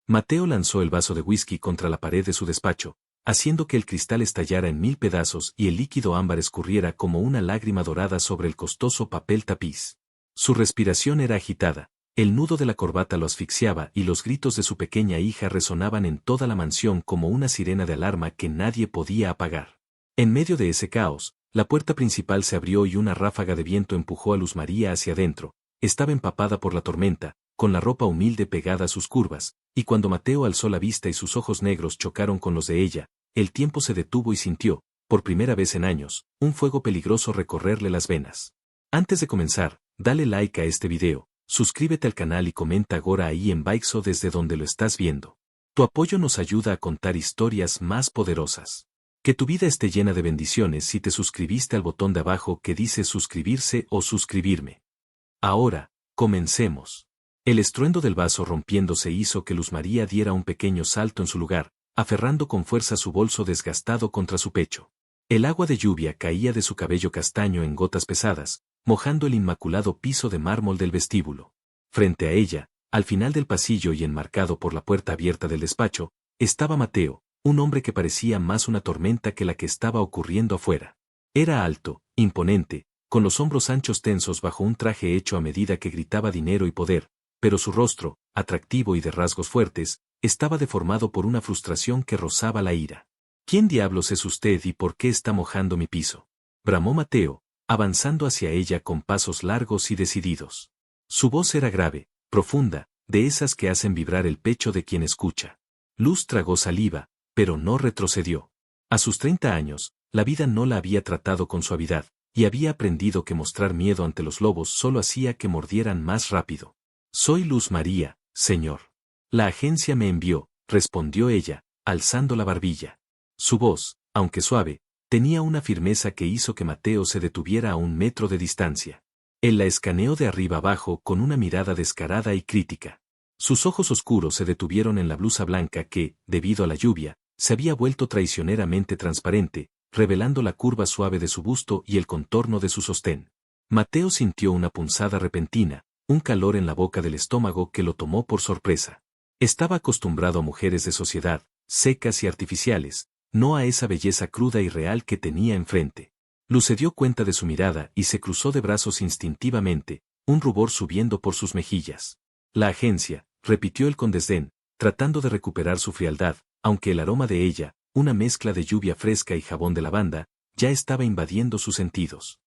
Mateo lanzó el vaso de whisky contra la pared de su despacho, haciendo que el cristal estallara en 1000 pedazos y el líquido ámbar escurriera como una lágrima dorada sobre el costoso papel tapiz. Su respiración era agitada, el nudo de la corbata lo asfixiaba y los gritos de su pequeña hija resonaban en toda la mansión como una sirena de alarma que nadie podía apagar. En medio de ese caos, la puerta principal se abrió y una ráfaga de viento empujó a Luz María hacia adentro. Estaba empapada por la tormenta, con la ropa humilde pegada a sus curvas, y cuando Mateo alzó la vista y sus ojos negros chocaron con los de ella, el tiempo se detuvo y sintió, por primera vez en años, un fuego peligroso recorrerle las venas. Antes de comenzar, dale like a este video, suscríbete al canal y comenta ahora ahí en Baixo desde donde lo estás viendo. Tu apoyo nos ayuda a contar historias más poderosas. Que tu vida esté llena de bendiciones si te suscribiste al botón de abajo que dice suscribirse o suscribirme. Ahora, comencemos. El estruendo del vaso rompiéndose hizo que Luz María diera un pequeño salto en su lugar, aferrando con fuerza su bolso desgastado contra su pecho. El agua de lluvia caía de su cabello castaño en gotas pesadas, mojando el inmaculado piso de mármol del vestíbulo. Frente a ella, al final del pasillo y enmarcado por la puerta abierta del despacho, estaba Mateo, un hombre que parecía más una tormenta que la que estaba ocurriendo afuera. Era alto, imponente, con los hombros anchos tensos bajo un traje hecho a medida que gritaba dinero y poder, pero su rostro, atractivo y de rasgos fuertes, estaba deformado por una frustración que rozaba la ira. ¿Quién diablos es usted y por qué está mojando mi piso?, bramó Mateo, avanzando hacia ella con pasos largos y decididos. Su voz era grave, profunda, de esas que hacen vibrar el pecho de quien escucha. Luz tragó saliva, pero no retrocedió. A sus 30 años, la vida no la había tratado con suavidad, y había aprendido que mostrar miedo ante los lobos solo hacía que mordieran más rápido. Soy Luz María, señor. La agencia me envió, respondió ella, alzando la barbilla. Su voz, aunque suave, tenía una firmeza que hizo que Mateo se detuviera a 1 metro de distancia. Él la escaneó de arriba abajo con una mirada descarada y crítica. Sus ojos oscuros se detuvieron en la blusa blanca que, debido a la lluvia, se había vuelto traicioneramente transparente, revelando la curva suave de su busto y el contorno de su sostén. Mateo sintió una punzada repentina, un calor en la boca del estómago que lo tomó por sorpresa. Estaba acostumbrado a mujeres de sociedad, secas y artificiales, no a esa belleza cruda y real que tenía enfrente. Luz se dio cuenta de su mirada y se cruzó de brazos instintivamente, un rubor subiendo por sus mejillas. La agencia, repitió él con desdén, tratando de recuperar su frialdad, aunque el aroma de ella, una mezcla de lluvia fresca y jabón de lavanda, ya estaba invadiendo sus sentidos.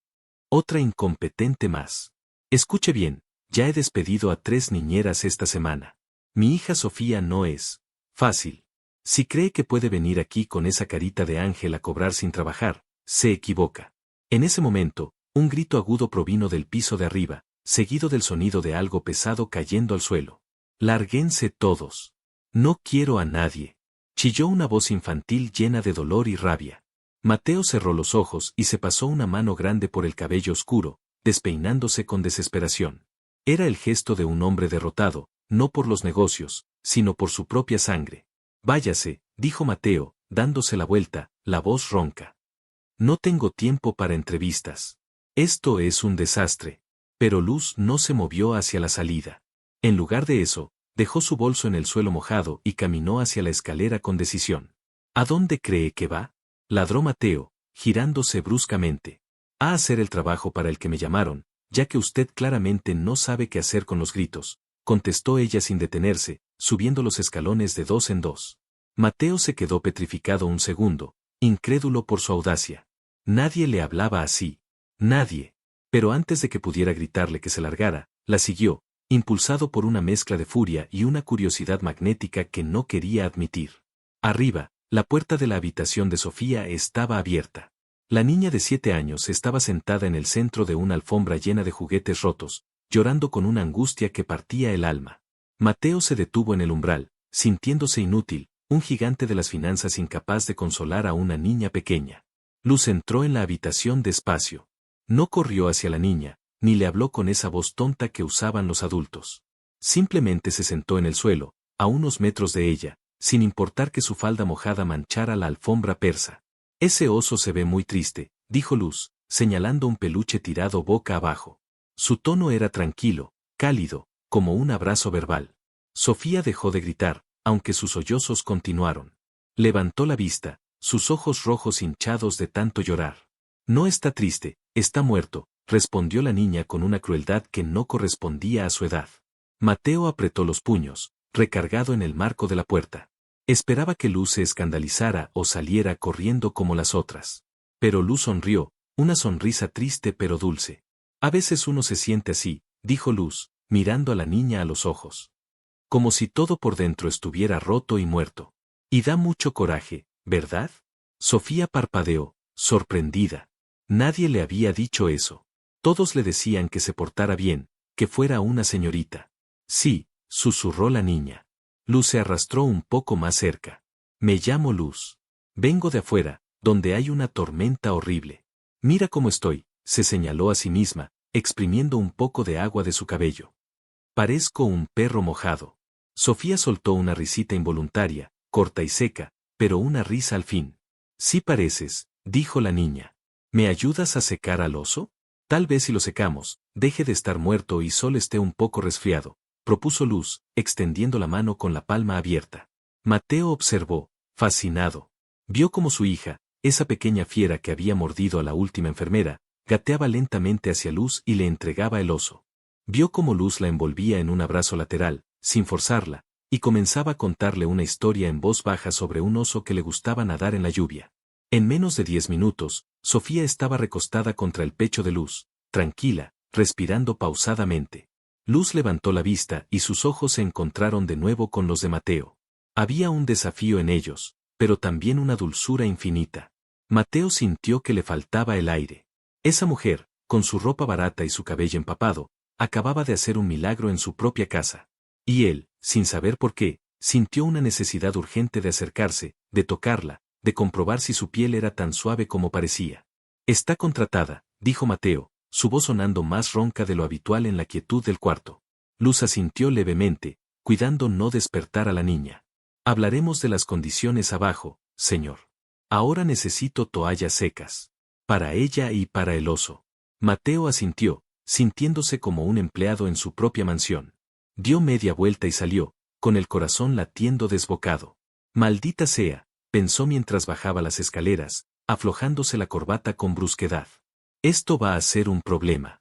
Otra incompetente más. Escuche bien, ya he despedido a 3 niñeras esta semana. Mi hija Sofía no es fácil. Si cree que puede venir aquí con esa carita de ángel a cobrar sin trabajar, se equivoca. En ese momento, un grito agudo provino del piso de arriba, seguido del sonido de algo pesado cayendo al suelo. Lárguense todos. No quiero a nadie. Chilló una voz infantil llena de dolor y rabia. Mateo cerró los ojos y se pasó una mano grande por el cabello oscuro, despeinándose con desesperación. Era el gesto de un hombre derrotado, no por los negocios, sino por su propia sangre. Váyase, dijo Mateo, dándose la vuelta, la voz ronca. No tengo tiempo para entrevistas. Esto es un desastre. Pero Luz no se movió hacia la salida. En lugar de eso, dejó su bolso en el suelo mojado y caminó hacia la escalera con decisión. ¿A dónde cree que va?, ladró Mateo, girándose bruscamente. A hacer el trabajo para el que me llamaron, ya que usted claramente no sabe qué hacer con los gritos, contestó ella sin detenerse, subiendo los escalones de 2 en 2. Mateo se quedó petrificado un segundo, incrédulo por su audacia. Nadie le hablaba así. Nadie. Pero antes de que pudiera gritarle que se largara, la siguió, impulsado por una mezcla de furia y una curiosidad magnética que no quería admitir. Arriba, la puerta de la habitación de Sofía estaba abierta. La niña de 7 años estaba sentada en el centro de una alfombra llena de juguetes rotos, llorando con una angustia que partía el alma. Mateo se detuvo en el umbral, sintiéndose inútil, un gigante de las finanzas incapaz de consolar a una niña pequeña. Luz entró en la habitación despacio. No corrió hacia la niña, ni le habló con esa voz tonta que usaban los adultos. Simplemente se sentó en el suelo, a unos metros de ella, sin importar que su falda mojada manchara la alfombra persa. Ese oso se ve muy triste, dijo Luz, señalando un peluche tirado boca abajo. Su tono era tranquilo, cálido, como un abrazo verbal. Sofía dejó de gritar, aunque sus sollozos continuaron. Levantó la vista, sus ojos rojos hinchados de tanto llorar. No está triste, está muerto, respondió la niña con una crueldad que no correspondía a su edad. Mateo apretó los puños, recargado en el marco de la puerta. Esperaba que Luz se escandalizara o saliera corriendo como las otras. Pero Luz sonrió, una sonrisa triste pero dulce. A veces uno se siente así, dijo Luz, mirando a la niña a los ojos. Como si todo por dentro estuviera roto y muerto. Y da mucho coraje, ¿verdad? Sofía parpadeó, sorprendida. Nadie le había dicho eso. Todos le decían que se portara bien, que fuera una señorita. Sí, susurró la niña. Luz se arrastró un poco más cerca. Me llamo Luz. Vengo de afuera, donde hay una tormenta horrible. Mira cómo estoy, se señaló a sí misma, exprimiendo un poco de agua de su cabello. Parezco un perro mojado. Sofía soltó una risita involuntaria, corta y seca, pero una risa al fin. Sí pareces, dijo la niña. ¿Me ayudas a secar al oso? Tal vez si lo secamos, deje de estar muerto y solo esté un poco resfriado, propuso Luz, extendiendo la mano con la palma abierta. Mateo observó, fascinado. Vio como su hija, esa pequeña fiera que había mordido a la última enfermera, gateaba lentamente hacia Luz y le entregaba el oso. Vio cómo Luz la envolvía en un abrazo lateral, sin forzarla, y comenzaba a contarle una historia en voz baja sobre un oso que le gustaba nadar en la lluvia. En menos de 10 minutos, Sofía estaba recostada contra el pecho de Luz, tranquila, respirando pausadamente. Luz levantó la vista y sus ojos se encontraron de nuevo con los de Mateo. Había un desafío en ellos, pero también una dulzura infinita. Mateo sintió que le faltaba el aire. Esa mujer, con su ropa barata y su cabello empapado, acababa de hacer un milagro en su propia casa. Y él, sin saber por qué, sintió una necesidad urgente de acercarse, de tocarla, de comprobar si su piel era tan suave como parecía. Está contratada, dijo Mateo, su voz sonando más ronca de lo habitual en la quietud del cuarto. Luz asintió levemente, cuidando no despertar a la niña. Hablaremos de las condiciones abajo, señor. Ahora necesito toallas secas. Para ella y para el oso. Mateo asintió, sintiéndose como un empleado en su propia mansión. Dio media vuelta y salió, con el corazón latiendo desbocado. Maldita sea, pensó mientras bajaba las escaleras, aflojándose la corbata con brusquedad. Esto va a ser un problema.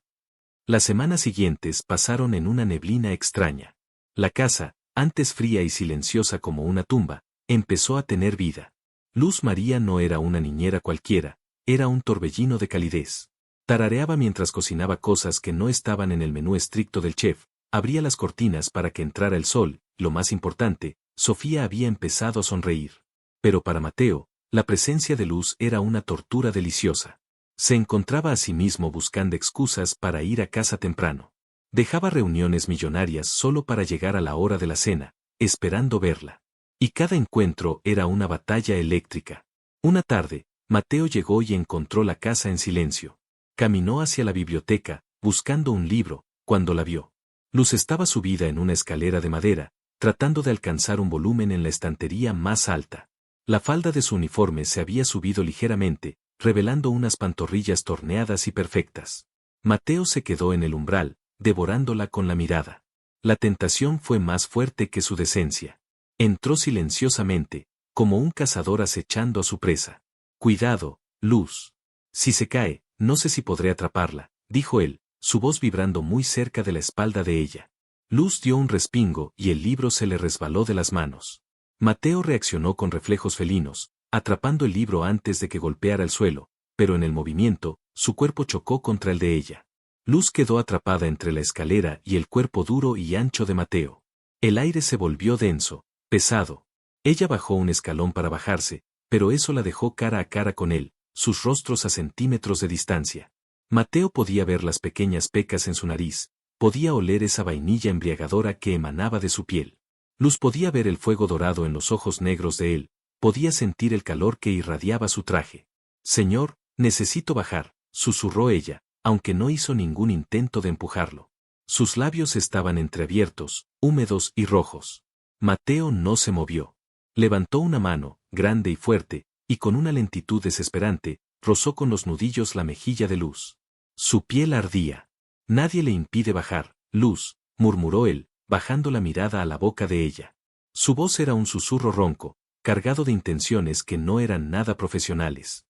Las semanas siguientes pasaron en una neblina extraña. La casa, antes fría y silenciosa como una tumba, empezó a tener vida. Luz María no era una niñera cualquiera, era un torbellino de calidez. Tarareaba mientras cocinaba cosas que no estaban en el menú estricto del chef, abría las cortinas para que entrara el sol, lo más importante, Sofía había empezado a sonreír. Pero para Mateo, la presencia de Luz era una tortura deliciosa. Se encontraba a sí mismo buscando excusas para ir a casa temprano. Dejaba reuniones millonarias solo para llegar a la hora de la cena, esperando verla. Y cada encuentro era una batalla eléctrica. Una tarde, Mateo llegó y encontró la casa en silencio. Caminó hacia la biblioteca, buscando un libro, cuando la vio. Luz estaba subida en una escalera de madera, tratando de alcanzar un volumen en la estantería más alta. La falda de su uniforme se había subido ligeramente, revelando unas pantorrillas torneadas y perfectas. Mateo se quedó en el umbral, devorándola con la mirada. La tentación fue más fuerte que su decencia. Entró silenciosamente, como un cazador acechando a su presa. Cuidado, Luz. Si se cae, no sé si podré atraparla, dijo él, su voz vibrando muy cerca de la espalda de ella. Luz dio un respingo y el libro se le resbaló de las manos. Mateo reaccionó con reflejos felinos, atrapando el libro antes de que golpeara el suelo, pero en el movimiento, su cuerpo chocó contra el de ella. Luz quedó atrapada entre la escalera y el cuerpo duro y ancho de Mateo. El aire se volvió denso, pesado. Ella bajó un escalón para bajarse, pero eso la dejó cara a cara con él, sus rostros a centímetros de distancia. Mateo podía ver las pequeñas pecas en su nariz, podía oler esa vainilla embriagadora que emanaba de su piel. Luz podía ver el fuego dorado en los ojos negros de él, podía sentir el calor que irradiaba su traje. Señor, necesito bajar, susurró ella, aunque no hizo ningún intento de empujarlo. Sus labios estaban entreabiertos, húmedos y rojos. Mateo no se movió. Levantó una mano, grande y fuerte, y con una lentitud desesperante, rozó con los nudillos la mejilla de Luz. Su piel ardía. Nadie le impide bajar, Luz, murmuró él, bajando la mirada a la boca de ella. Su voz era un susurro ronco, cargado de intenciones que no eran nada profesionales.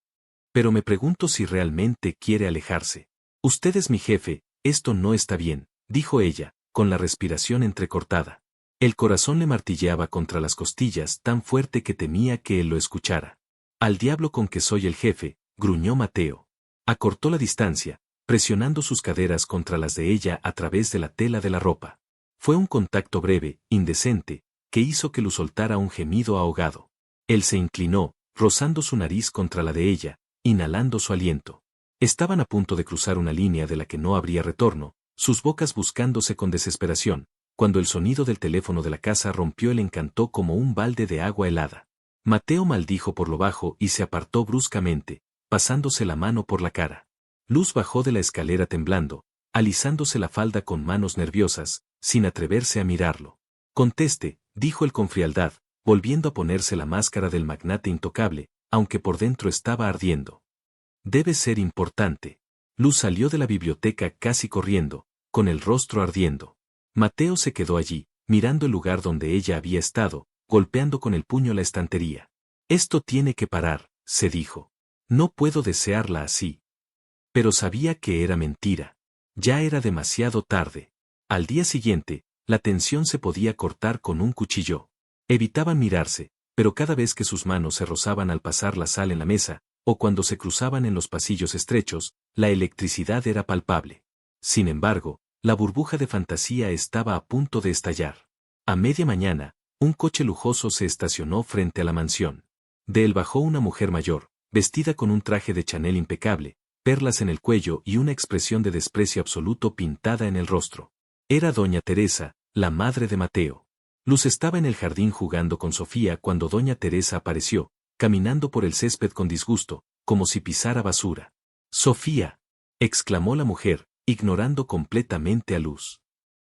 Pero me pregunto si realmente quiere alejarse. Usted es mi jefe, esto no está bien, dijo ella, con la respiración entrecortada. El corazón le martilleaba contra las costillas tan fuerte que temía que él lo escuchara. Al diablo con que soy el jefe, gruñó Mateo. Acortó la distancia, presionando sus caderas contra las de ella a través de la tela de la ropa. Fue un contacto breve, indecente, que hizo que Luz soltara un gemido ahogado. Él se inclinó, rozando su nariz contra la de ella, inhalando su aliento. Estaban a punto de cruzar una línea de la que no habría retorno, sus bocas buscándose con desesperación, cuando el sonido del teléfono de la casa rompió el encanto como un balde de agua helada. Mateo maldijo por lo bajo y se apartó bruscamente, pasándose la mano por la cara. Luz bajó de la escalera temblando, alisándose la falda con manos nerviosas, sin atreverse a mirarlo. Conteste, dijo él con frialdad, volviendo a ponerse la máscara del magnate intocable, aunque por dentro estaba ardiendo. Debe ser importante. Luz salió de la biblioteca casi corriendo, con el rostro ardiendo. Mateo se quedó allí, mirando el lugar donde ella había estado, golpeando con el puño la estantería. Esto tiene que parar, se dijo. No puedo desearla así. Pero sabía que era mentira. Ya era demasiado tarde. Al día siguiente, la tensión se podía cortar con un cuchillo. Evitaban mirarse, pero cada vez que sus manos se rozaban al pasar la sal en la mesa, o cuando se cruzaban en los pasillos estrechos, la electricidad era palpable. Sin embargo, la burbuja de fantasía estaba a punto de estallar. A media mañana, un coche lujoso se estacionó frente a la mansión. De él bajó una mujer mayor, vestida con un traje de Chanel impecable, perlas en el cuello y una expresión de desprecio absoluto pintada en el rostro. Era doña Teresa, la madre de Mateo. Luz estaba en el jardín jugando con Sofía cuando doña Teresa apareció, caminando por el césped con disgusto, como si pisara basura. «Sofía», exclamó la mujer, ignorando completamente a Luz.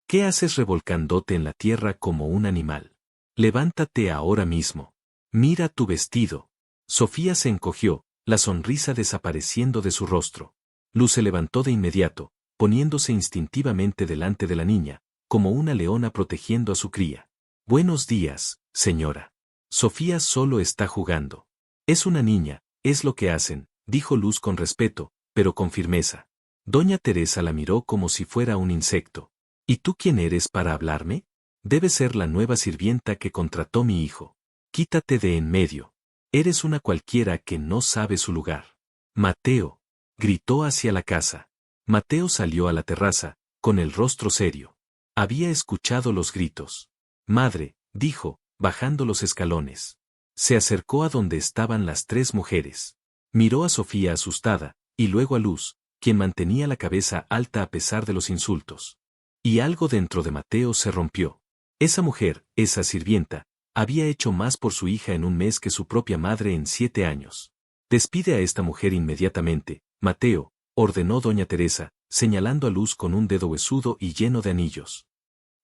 «¿Qué haces revolcándote en la tierra como un animal? Levántate ahora mismo. Mira tu vestido». Sofía se encogió, la sonrisa desapareciendo de su rostro. Luz se levantó de inmediato, poniéndose instintivamente delante de la niña, como una leona protegiendo a su cría. «Buenos días, señora. Sofía solo está jugando. Es una niña, es lo que hacen», dijo Luz con respeto, pero con firmeza. Doña Teresa la miró como si fuera un insecto. «¿Y tú quién eres para hablarme? Debe ser la nueva sirvienta que contrató mi hijo. Quítate de en medio. Eres una cualquiera que no sabe su lugar». «Mateo», gritó hacia la casa. Mateo salió a la terraza, con el rostro serio. Había escuchado los gritos. «Madre», dijo, bajando los escalones. Se acercó a donde estaban las tres mujeres. Miró a Sofía asustada, y luego a Luz, quien mantenía la cabeza alta a pesar de los insultos. Y algo dentro de Mateo se rompió. Esa mujer, esa sirvienta, había hecho más por su hija en un mes que su propia madre en 7 años. «Despide a esta mujer inmediatamente, Mateo», ordenó doña Teresa, señalando a Luz con un dedo huesudo y lleno de anillos.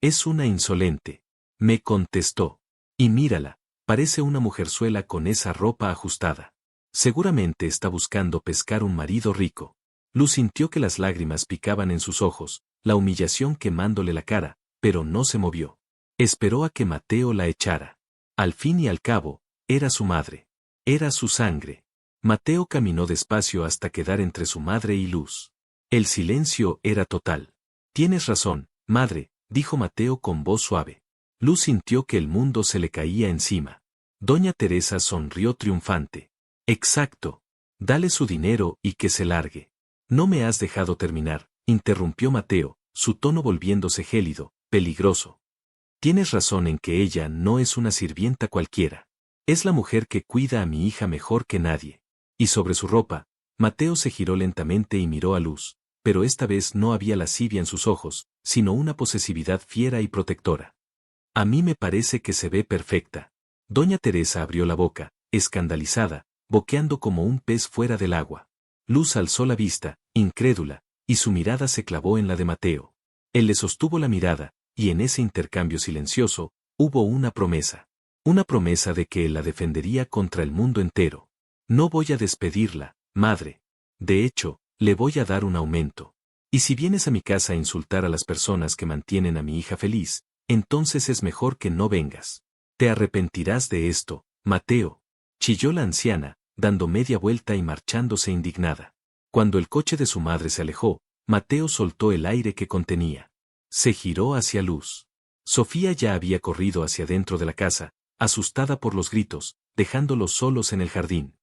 «Es una insolente», me contestó. «Y mírala, parece una mujerzuela con esa ropa ajustada. Seguramente está buscando pescar un marido rico». Luz sintió que las lágrimas picaban en sus ojos, la humillación quemándole la cara, pero no se movió. Esperó a que Mateo la echara. Al fin y al cabo, era su madre. Era su sangre. Mateo caminó despacio hasta quedar entre su madre y Luz. El silencio era total. «Tienes razón, madre», dijo Mateo con voz suave. Luz sintió que el mundo se le caía encima. Doña Teresa sonrió triunfante. «Exacto. Dale su dinero y que se largue». «No me has dejado terminar», interrumpió Mateo, su tono volviéndose gélido, peligroso. «Tienes razón en que ella no es una sirvienta cualquiera. Es la mujer que cuida a mi hija mejor que nadie». Y sobre su ropa, Mateo se giró lentamente y miró a Luz, pero esta vez no había lascivia en sus ojos, sino una posesividad fiera y protectora. «A mí me parece que se ve perfecta». Doña Teresa abrió la boca, escandalizada, boqueando como un pez fuera del agua. Luz alzó la vista, incrédula, y su mirada se clavó en la de Mateo. Él le sostuvo la mirada, y en ese intercambio silencioso, hubo una promesa. Una promesa de que él la defendería contra el mundo entero. «No voy a despedirla, madre. De hecho, le voy a dar un aumento. Y si vienes a mi casa a insultar a las personas que mantienen a mi hija feliz, entonces es mejor que no vengas. Te arrepentirás de esto, Mateo, chilló la anciana, dando media vuelta y marchándose indignada. Cuando el coche de su madre se alejó, Mateo soltó el aire que contenía. Se giró hacia Luz. Sofía ya había corrido hacia dentro de la casa, asustada por los gritos, dejándolos solos en el jardín.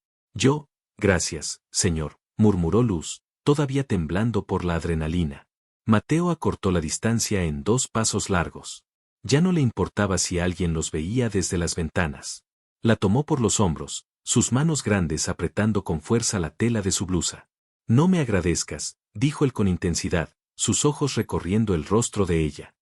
Gracias, señor, murmuró Luz, todavía temblando por la adrenalina. Mateo acortó la distancia en 2 pasos largos. Ya no le importaba si alguien los veía desde las ventanas. La tomó por los hombros, sus manos grandes apretando con fuerza la tela de su blusa. No me agradezcas, dijo él con intensidad, sus ojos recorriendo el rostro de ella.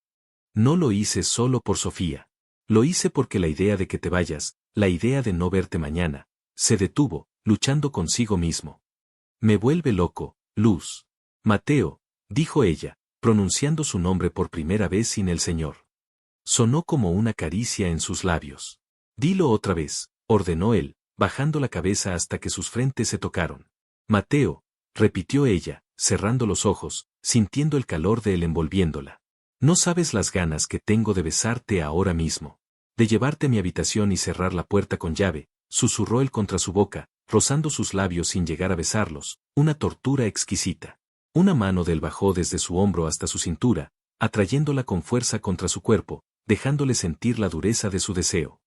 No lo hice solo por Sofía. Lo hice porque la idea de que te vayas, la idea de no verte mañana, se detuvo, luchando consigo mismo. Me vuelve loco, Luz. Mateo, dijo ella, pronunciando su nombre por primera vez sin el señor. Sonó como una caricia en sus labios. Dilo otra vez, ordenó él, bajando la cabeza hasta que sus frentes se tocaron. Mateo, repitió ella, cerrando los ojos, sintiendo el calor de él envolviéndola. No sabes las ganas que tengo de besarte ahora mismo. De llevarte a mi habitación y cerrar la puerta con llave, susurró él contra su boca, rozando sus labios sin llegar a besarlos, una tortura exquisita. Una mano de él bajó desde su hombro hasta su cintura, atrayéndola con fuerza contra su cuerpo, dejándole sentir la dureza de su deseo.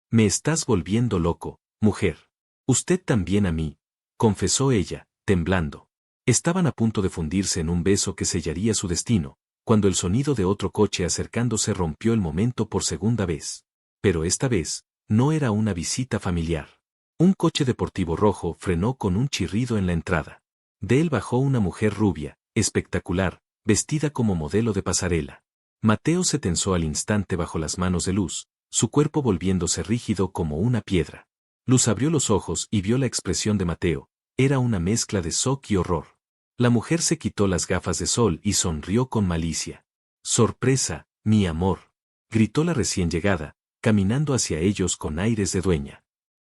Me estás volviendo loco, mujer. Usted también a mí, confesó ella, temblando. Estaban a punto de fundirse en un beso que sellaría su destino, cuando el sonido de otro coche acercándose rompió el momento por segunda vez. Pero esta vez, no era una visita familiar. Un coche deportivo rojo frenó con un chirrido en la entrada. De él bajó una mujer rubia, espectacular, vestida como modelo de pasarela. Mateo se tensó al instante bajo las manos de Luz, su cuerpo volviéndose rígido como una piedra. Luz abrió los ojos y vio la expresión de Mateo. Era una mezcla de shock y horror. La mujer se quitó las gafas de sol y sonrió con malicia. Sorpresa, mi amor, gritó la recién llegada, caminando hacia ellos con aires de dueña.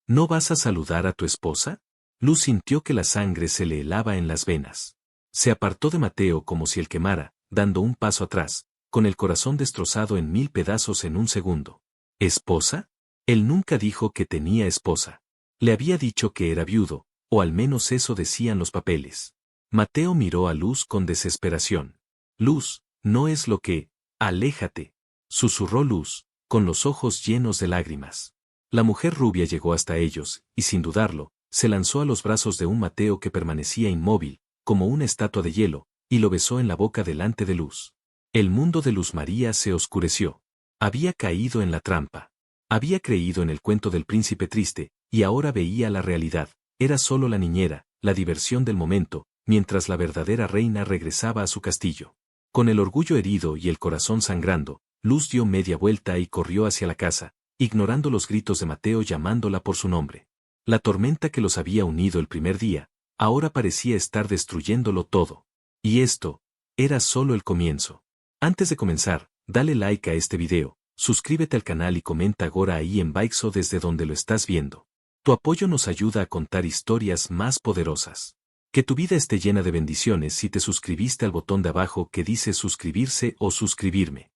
¿No vas a saludar a tu esposa? Luz sintió que la sangre se le helaba en las venas. Se apartó de Mateo como si él quemara, dando un paso atrás, con el corazón destrozado en 1000 pedazos en un segundo. ¿Esposa? Él nunca dijo que tenía esposa. Le había dicho que era viudo, o al menos eso decían los papeles. Mateo miró a Luz con desesperación. Luz, no es lo que... Aléjate, susurró Luz, con los ojos llenos de lágrimas. La mujer rubia llegó hasta ellos, y sin dudarlo, se lanzó a los brazos de un Mateo que permanecía inmóvil, como una estatua de hielo, y lo besó en la boca delante de Luz. El mundo de Luz María se oscureció. Había caído en la trampa. Había creído en el cuento del príncipe triste, y ahora veía la realidad. Era solo la niñera, la diversión del momento, mientras la verdadera reina regresaba a su castillo. Con el orgullo herido y el corazón sangrando, Luz dio media vuelta y corrió hacia la casa, ignorando los gritos de Mateo llamándola por su nombre. La tormenta que los había unido el primer día, ahora parecía estar destruyéndolo todo. Y esto, era solo el comienzo. Antes de comenzar, dale like a este video, suscríbete al canal y comenta ahora ahí en Baixo desde donde lo estás viendo. Tu apoyo nos ayuda a contar historias más poderosas. Que tu vida esté llena de bendiciones si te suscribiste al botón de abajo que dice suscribirse o suscribirme.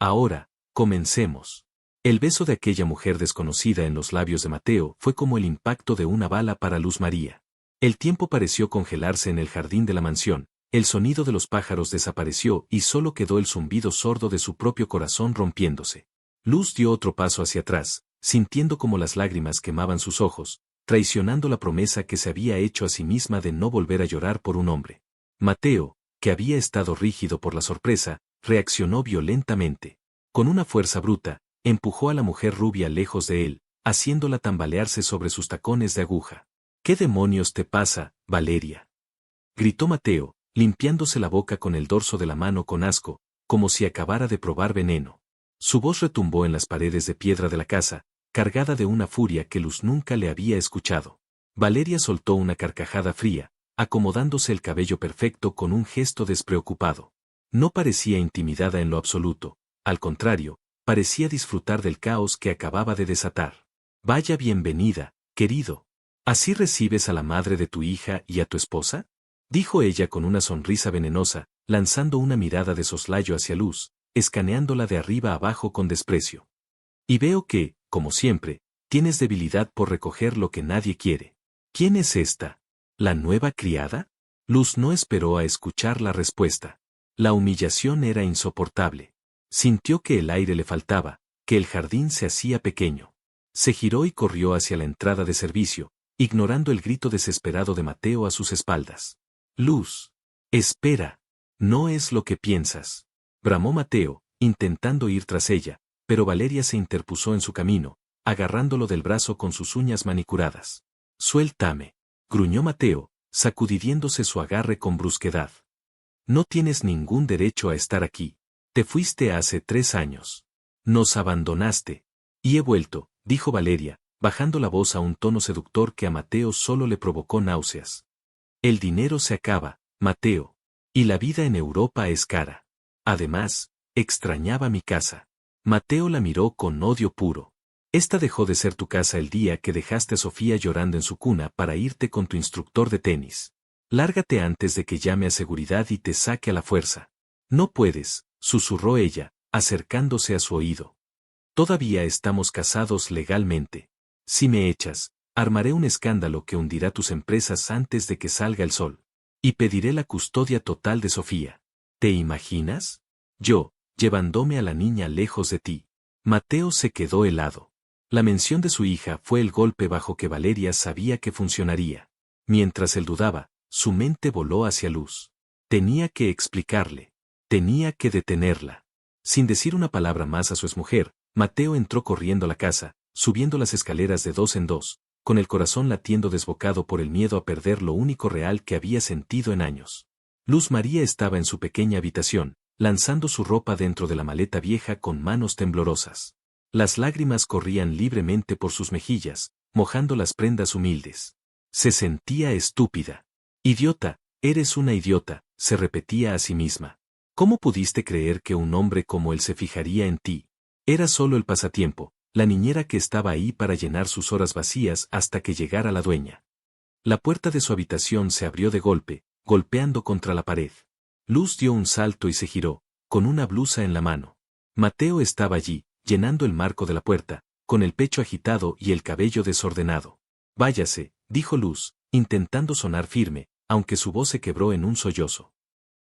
Ahora, comencemos. El beso de aquella mujer desconocida en los labios de Mateo fue como el impacto de una bala para Luz María. El tiempo pareció congelarse en el jardín de la mansión, el sonido de los pájaros desapareció y solo quedó el zumbido sordo de su propio corazón rompiéndose. Luz dio otro paso hacia atrás, sintiendo como las lágrimas quemaban sus ojos, traicionando la promesa que se había hecho a sí misma de no volver a llorar por un hombre. Mateo, que había estado rígido por la sorpresa, reaccionó violentamente. Con una fuerza bruta, empujó a la mujer rubia lejos de él, haciéndola tambalearse sobre sus tacones de aguja. ¿Qué demonios te pasa, Valeria? Gritó Mateo, limpiándose la boca con el dorso de la mano con asco, como si acabara de probar veneno. Su voz retumbó en las paredes de piedra de la casa, cargada de una furia que Luz nunca le había escuchado. Valeria soltó una carcajada fría, acomodándose el cabello perfecto con un gesto despreocupado. No parecía intimidada en lo absoluto, al contrario, parecía disfrutar del caos que acababa de desatar. Vaya bienvenida, querido. ¿Así recibes a la madre de tu hija y a tu esposa? Dijo ella con una sonrisa venenosa, lanzando una mirada de soslayo hacia Luz, escaneándola de arriba abajo con desprecio. Y veo que, como siempre, tienes debilidad por recoger lo que nadie quiere. ¿Quién es esta? ¿La nueva criada? Luz no esperó a escuchar la respuesta. La humillación era insoportable. Sintió que el aire le faltaba, que el jardín se hacía pequeño. Se giró y corrió hacia la entrada de servicio, ignorando el grito desesperado de Mateo a sus espaldas. Luz. Espera. No es lo que piensas. Bramó Mateo, intentando ir tras ella, pero Valeria se interpuso en su camino, agarrándolo del brazo con sus uñas manicuradas. Suéltame. Gruñó Mateo, sacudiéndose su agarre con brusquedad. No tienes ningún derecho a estar aquí. Te fuiste hace 3 años. Nos abandonaste. Y he vuelto, dijo Valeria, bajando la voz a un tono seductor que a Mateo solo le provocó náuseas. El dinero se acaba, Mateo. Y la vida en Europa es cara. Además, extrañaba mi casa. Mateo la miró con odio puro. Esta dejó de ser tu casa el día que dejaste a Sofía llorando en su cuna para irte con tu instructor de tenis. Lárgate antes de que llame a seguridad y te saque a la fuerza. No puedes, susurró ella, acercándose a su oído. Todavía estamos casados legalmente. Si me echas, armaré un escándalo que hundirá tus empresas antes de que salga el sol. Y pediré la custodia total de Sofía. ¿Te imaginas? Yo, llevándome a la niña lejos de ti. Mateo se quedó helado. La mención de su hija fue el golpe bajo que Valeria sabía que funcionaría. Mientras él dudaba, su mente voló hacia Luz. Tenía que explicarle. Tenía que detenerla. Sin decir una palabra más a su exmujer, Mateo entró corriendo a la casa, subiendo las escaleras de 2 en 2, con el corazón latiendo desbocado por el miedo a perder lo único real que había sentido en años. Luz María estaba en su pequeña habitación, lanzando su ropa dentro de la maleta vieja con manos temblorosas. Las lágrimas corrían libremente por sus mejillas, mojando las prendas humildes. Se sentía estúpida. Idiota, eres una idiota, se repetía a sí misma. ¿Cómo pudiste creer que un hombre como él se fijaría en ti? Era solo el pasatiempo, la niñera que estaba ahí para llenar sus horas vacías hasta que llegara la dueña. La puerta de su habitación se abrió de golpe, golpeando contra la pared. Luz dio un salto y se giró, con una blusa en la mano. Mateo estaba allí, llenando el marco de la puerta, con el pecho agitado y el cabello desordenado. Váyase, dijo Luz, intentando sonar firme, aunque su voz se quebró en un sollozo.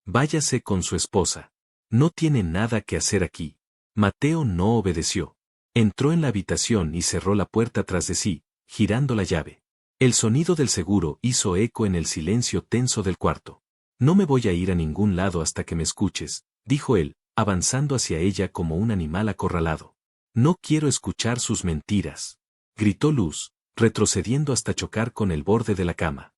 Váyase con su esposa. No tiene nada que hacer aquí. Mateo no obedeció. Entró en la habitación y cerró la puerta tras de sí, girando la llave. El sonido del seguro hizo eco en el silencio tenso del cuarto. No me voy a ir a ningún lado hasta que me escuches, dijo él, avanzando hacia ella como un animal acorralado. No quiero escuchar sus mentiras. Gritó Luz, retrocediendo hasta chocar con el borde de la cama.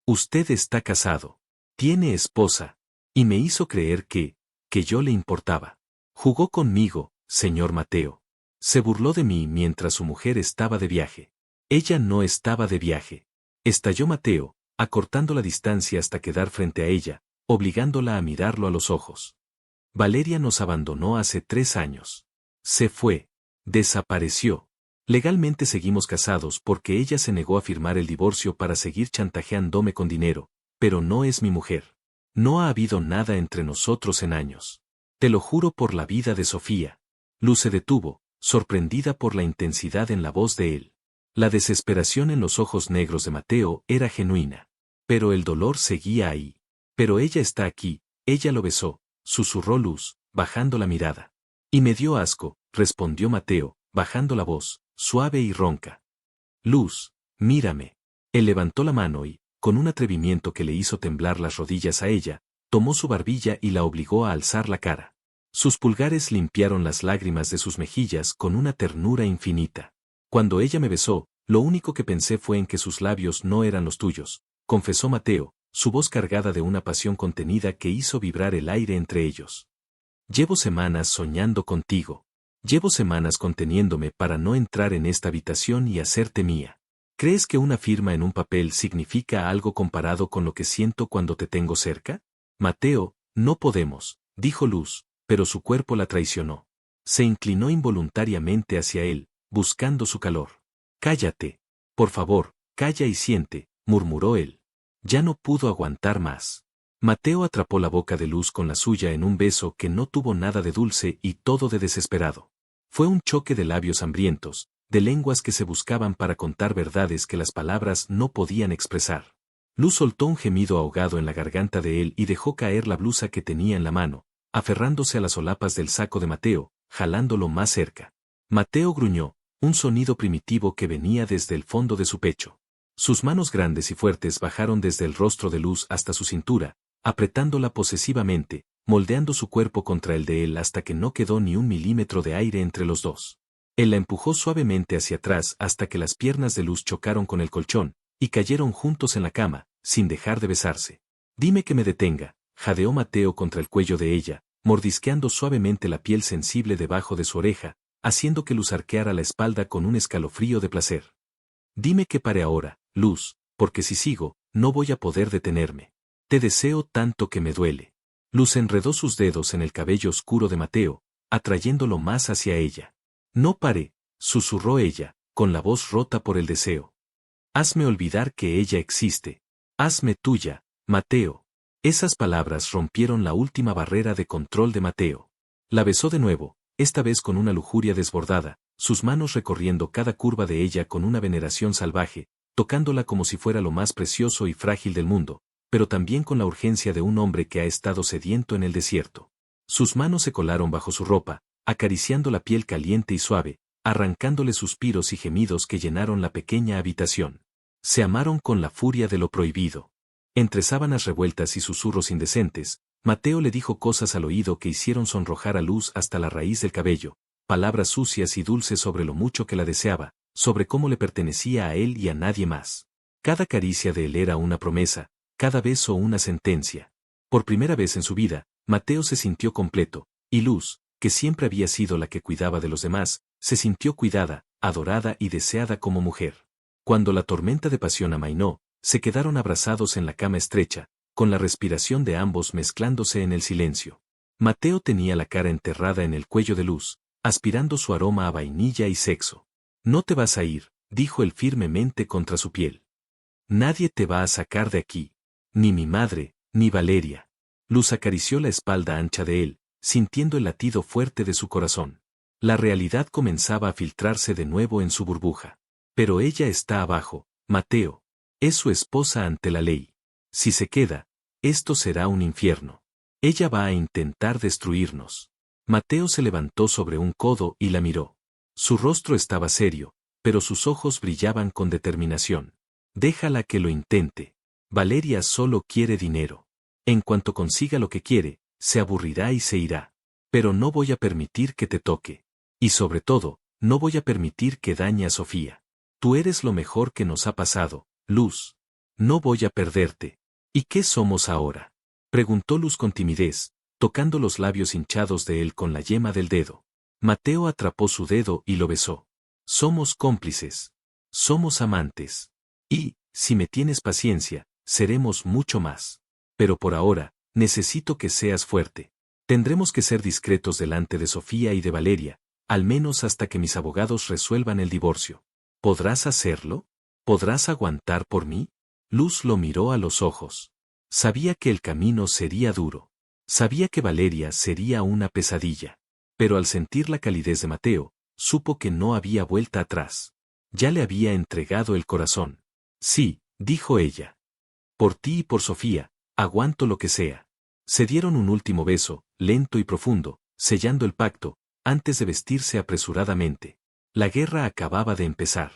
Usted está casado. Tiene esposa. Y me hizo creer que yo le importaba. Jugó conmigo, señor Mateo. Se burló de mí mientras su mujer estaba de viaje. Ella no estaba de viaje. Estalló Mateo, acortando la distancia hasta quedar frente a ella, obligándola a mirarlo a los ojos. Valeria nos abandonó hace 3 años. Se fue. Desapareció. Legalmente seguimos casados porque ella se negó a firmar el divorcio para seguir chantajeándome con dinero, pero no es mi mujer. No ha habido nada entre nosotros en años. Te lo juro por la vida de Sofía. Luz se detuvo, sorprendida por la intensidad en la voz de él. La desesperación en los ojos negros de Mateo era genuina. Pero el dolor seguía ahí. Pero ella está aquí, ella lo besó, susurró Luz, bajando la mirada. Y me dio asco, respondió Mateo, bajando la voz, suave y ronca. Luz, mírame. Él levantó la mano y, con un atrevimiento que le hizo temblar las rodillas a ella, tomó su barbilla y la obligó a alzar la cara. Sus pulgares limpiaron las lágrimas de sus mejillas con una ternura infinita. Cuando ella me besó, lo único que pensé fue en que sus labios no eran los tuyos, confesó Mateo, su voz cargada de una pasión contenida que hizo vibrar el aire entre ellos. Llevo semanas soñando contigo. Llevo semanas conteniéndome para no entrar en esta habitación y hacerte mía. ¿Crees que una firma en un papel significa algo comparado con lo que siento cuando te tengo cerca? Mateo, no podemos, dijo Luz, pero su cuerpo la traicionó. Se inclinó involuntariamente hacia él, buscando su calor. Cállate. Por favor, calla y siente, murmuró él. Ya no pudo aguantar más. Mateo atrapó la boca de Luz con la suya en un beso que no tuvo nada de dulce y todo de desesperado. Fue un choque de labios hambrientos, de lenguas que se buscaban para contar verdades que las palabras no podían expresar. Luz soltó un gemido ahogado en la garganta de él y dejó caer la blusa que tenía en la mano, aferrándose a las solapas del saco de Mateo, jalándolo más cerca. Mateo gruñó, un sonido primitivo que venía desde el fondo de su pecho. Sus manos grandes y fuertes bajaron desde el rostro de Luz hasta su cintura, apretándola posesivamente, moldeando su cuerpo contra el de él hasta que no quedó ni un milímetro de aire entre los dos. Él la empujó suavemente hacia atrás hasta que las piernas de Luz chocaron con el colchón, y cayeron juntos en la cama, sin dejar de besarse. Dime que me detenga, jadeó Mateo contra el cuello de ella, mordisqueando suavemente la piel sensible debajo de su oreja, haciendo que Luz arqueara la espalda con un escalofrío de placer. Dime que pare ahora, Luz, porque si sigo, no voy a poder detenerme. Te deseo tanto que me duele. Luz enredó sus dedos en el cabello oscuro de Mateo, atrayéndolo más hacia ella. No pare, susurró ella, con la voz rota por el deseo. Hazme olvidar que ella existe. Hazme tuya, Mateo. Esas palabras rompieron la última barrera de control de Mateo. La besó de nuevo, esta vez con una lujuria desbordada, sus manos recorriendo cada curva de ella con una veneración salvaje, tocándola como si fuera lo más precioso y frágil del mundo, pero también con la urgencia de un hombre que ha estado sediento en el desierto. Sus manos se colaron bajo su ropa, acariciando la piel caliente y suave, arrancándole suspiros y gemidos que llenaron la pequeña habitación. Se amaron con la furia de lo prohibido. Entre sábanas revueltas y susurros indecentes, Mateo le dijo cosas al oído que hicieron sonrojar a Luz hasta la raíz del cabello, palabras sucias y dulces sobre lo mucho que la deseaba, sobre cómo le pertenecía a él y a nadie más. Cada caricia de él era una promesa, cada beso una sentencia. Por primera vez en su vida, Mateo se sintió completo, y Luz, que siempre había sido la que cuidaba de los demás, se sintió cuidada, adorada y deseada como mujer. Cuando la tormenta de pasión amainó, se quedaron abrazados en la cama estrecha, con la respiración de ambos mezclándose en el silencio. Mateo tenía la cara enterrada en el cuello de Luz, aspirando su aroma a vainilla y sexo. No te vas a ir, dijo él firmemente contra su piel. Nadie te va a sacar de aquí. Ni mi madre, ni Valeria. Luz acarició la espalda ancha de él, sintiendo el latido fuerte de su corazón. La realidad comenzaba a filtrarse de nuevo en su burbuja. Pero ella está abajo, Mateo. Es su esposa ante la ley. Si se queda, esto será un infierno. Ella va a intentar destruirnos. Mateo se levantó sobre un codo y la miró. Su rostro estaba serio, pero sus ojos brillaban con determinación. Déjala que lo intente. Valeria solo quiere dinero. En cuanto consiga lo que quiere, se aburrirá y se irá. Pero no voy a permitir que te toque. Y sobre todo, no voy a permitir que dañe a Sofía. Tú eres lo mejor que nos ha pasado, Luz. No voy a perderte. ¿Y qué somos ahora? Preguntó Luz con timidez, tocando los labios hinchados de él con la yema del dedo. Mateo atrapó su dedo y lo besó. Somos cómplices. Somos amantes. Y, si me tienes paciencia, seremos mucho más. Pero por ahora, necesito que seas fuerte. Tendremos que ser discretos delante de Sofía y de Valeria, al menos hasta que mis abogados resuelvan el divorcio. ¿Podrás hacerlo? ¿Podrás aguantar por mí? Luz lo miró a los ojos. Sabía que el camino sería duro. Sabía que Valeria sería una pesadilla. Pero al sentir la calidez de Mateo, supo que no había vuelta atrás. Ya le había entregado el corazón. Sí, dijo ella. Por ti y por Sofía, aguanto lo que sea. Se dieron un último beso, lento y profundo, sellando el pacto, antes de vestirse apresuradamente. La guerra acababa de empezar.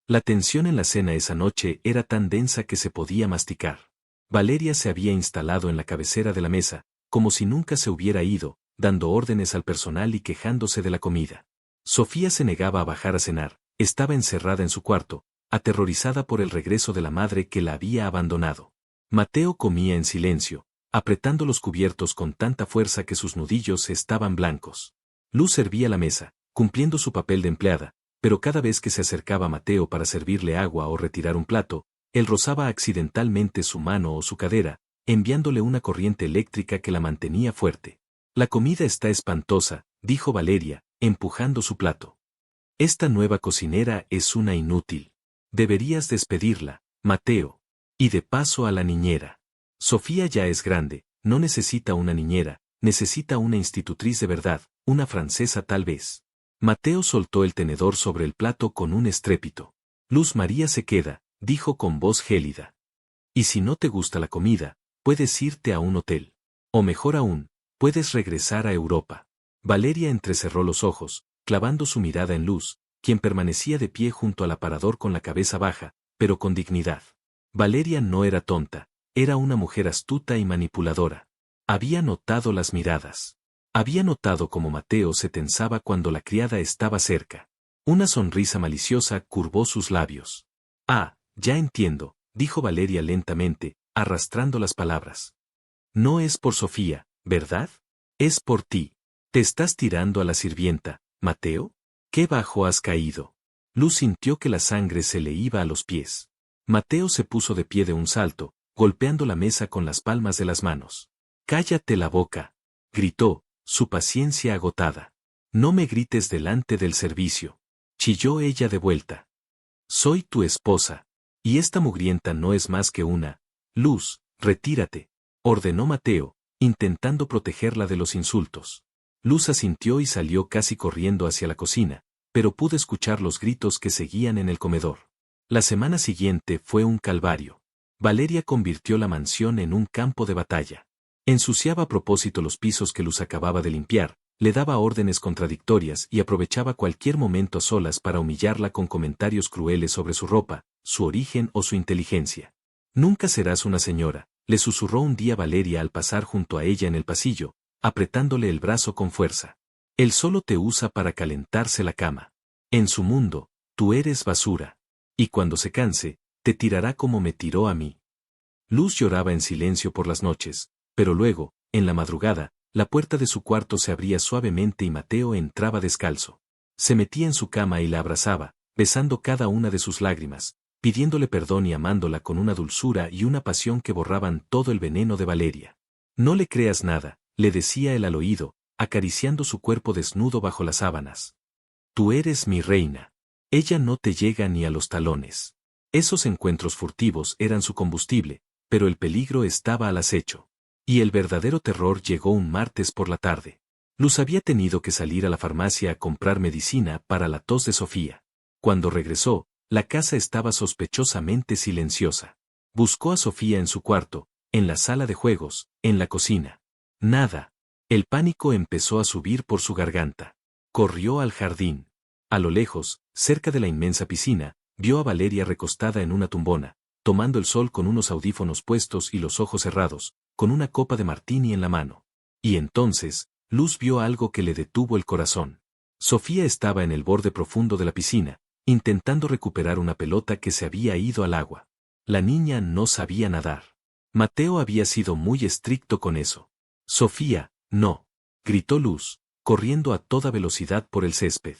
La tensión en la cena esa noche era tan densa que se podía masticar. Valeria se había instalado en la cabecera de la mesa, como si nunca se hubiera ido, dando órdenes al personal y quejándose de la comida. Sofía se negaba a bajar a cenar, estaba encerrada en su cuarto, aterrorizada por el regreso de la madre que la había abandonado. Mateo comía en silencio, apretando los cubiertos con tanta fuerza que sus nudillos estaban blancos. Luz servía la mesa, cumpliendo su papel de empleada, pero cada vez que se acercaba a Mateo para servirle agua o retirar un plato, él rozaba accidentalmente su mano o su cadera, enviándole una corriente eléctrica que la mantenía fuerte. La comida está espantosa, dijo Valeria, empujando su plato. Esta nueva cocinera es una inútil. Deberías despedirla, Mateo. Y de paso a la niñera. Sofía ya es grande, no necesita una niñera, necesita una institutriz de verdad, una francesa tal vez. Mateo soltó el tenedor sobre el plato con un estrépito. Luz María se queda, dijo con voz gélida. Y si no te gusta la comida, puedes irte a un hotel. O mejor aún, puedes regresar a Europa. Valeria entrecerró los ojos, clavando su mirada en Luz, quien permanecía de pie junto al aparador con la cabeza baja, pero con dignidad. Valeria no era tonta, era una mujer astuta y manipuladora. Había notado las miradas. Había notado cómo Mateo se tensaba cuando la criada estaba cerca. Una sonrisa maliciosa curvó sus labios. Ah, ya entiendo, dijo Valeria lentamente, arrastrando las palabras. No es por Sofía, ¿verdad? Es por ti. ¿Te estás tirando a la sirvienta, Mateo? ¿Qué bajo has caído? Luz sintió que la sangre se le iba a los pies. Mateo se puso de pie de un salto, golpeando la mesa con las palmas de las manos. «Cállate la boca», gritó, su paciencia agotada. «No me grites delante del servicio», chilló ella de vuelta. «Soy tu esposa. Y esta mugrienta no es más que una. Luz, retírate», ordenó Mateo, intentando protegerla de los insultos. Luz asintió y salió casi corriendo hacia la cocina, pero pudo escuchar los gritos que seguían en el comedor. La semana siguiente fue un calvario. Valeria convirtió la mansión en un campo de batalla. Ensuciaba a propósito los pisos que Luz acababa de limpiar, le daba órdenes contradictorias y aprovechaba cualquier momento a solas para humillarla con comentarios crueles sobre su ropa, su origen o su inteligencia. «Nunca serás una señora», le susurró un día Valeria al pasar junto a ella en el pasillo, apretándole el brazo con fuerza. «Él solo te usa para calentarse la cama. En su mundo, tú eres basura. Y cuando se canse, te tirará como me tiró a mí». Luz lloraba en silencio por las noches, pero luego, en la madrugada, la puerta de su cuarto se abría suavemente y Mateo entraba descalzo. Se metía en su cama y la abrazaba, besando cada una de sus lágrimas, pidiéndole perdón y amándola con una dulzura y una pasión que borraban todo el veneno de Valeria. «No le creas nada», le decía él al oído, acariciando su cuerpo desnudo bajo las sábanas. «Tú eres mi reina. Ella no te llega ni a los talones». Esos encuentros furtivos eran su combustible, pero el peligro estaba al acecho. Y el verdadero terror llegó un martes por la tarde. Luz había tenido que salir a la farmacia a comprar medicina para la tos de Sofía. Cuando regresó, la casa estaba sospechosamente silenciosa. Buscó a Sofía en su cuarto, en la sala de juegos, en la cocina. Nada. El pánico empezó a subir por su garganta. Corrió al jardín. A lo lejos, cerca de la inmensa piscina, vio a Valeria recostada en una tumbona, tomando el sol con unos audífonos puestos y los ojos cerrados, con una copa de martini en la mano. Y entonces, Luz vio algo que le detuvo el corazón. Sofía estaba en el borde profundo de la piscina, intentando recuperar una pelota que se había ido al agua. La niña no sabía nadar. Mateo había sido muy estricto con eso. «Sofía, no», gritó Luz, corriendo a toda velocidad por el césped.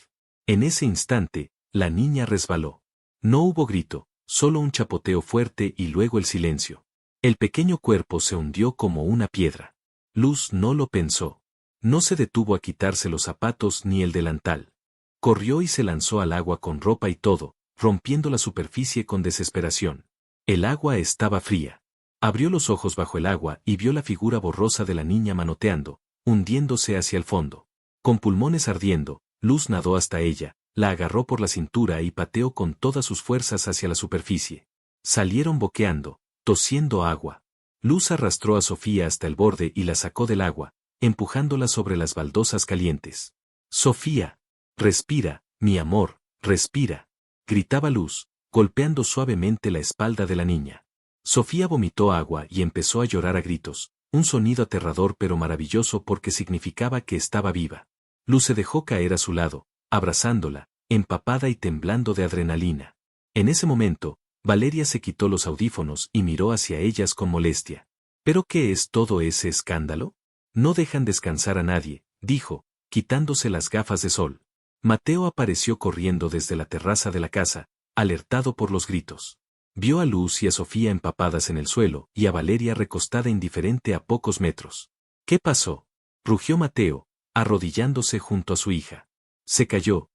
En ese instante, la niña resbaló. No hubo grito, solo un chapoteo fuerte y luego el silencio. El pequeño cuerpo se hundió como una piedra. Luz no lo pensó. No se detuvo a quitarse los zapatos ni el delantal. Corrió y se lanzó al agua con ropa y todo, rompiendo la superficie con desesperación. El agua estaba fría. Abrió los ojos bajo el agua y vio la figura borrosa de la niña manoteando, hundiéndose hacia el fondo. Con pulmones ardiendo, Luz nadó hasta ella, la agarró por la cintura y pateó con todas sus fuerzas hacia la superficie. Salieron boqueando, tosiendo agua. Luz arrastró a Sofía hasta el borde y la sacó del agua, empujándola sobre las baldosas calientes. «Sofía, respira, mi amor, respira», gritaba Luz, golpeando suavemente la espalda de la niña. Sofía vomitó agua y empezó a llorar a gritos, un sonido aterrador pero maravilloso porque significaba que estaba viva. Luz se dejó caer a su lado, abrazándola, empapada y temblando de adrenalina. En ese momento, Valeria se quitó los audífonos y miró hacia ellas con molestia. «¿Pero qué es todo ese escándalo? No dejan descansar a nadie», dijo, quitándose las gafas de sol. Mateo apareció corriendo desde la terraza de la casa, alertado por los gritos. Vio a Luz y a Sofía empapadas en el suelo y a Valeria recostada indiferente a pocos metros. «¿Qué pasó?», rugió Mateo, arrodillándose junto a su hija. Se cayó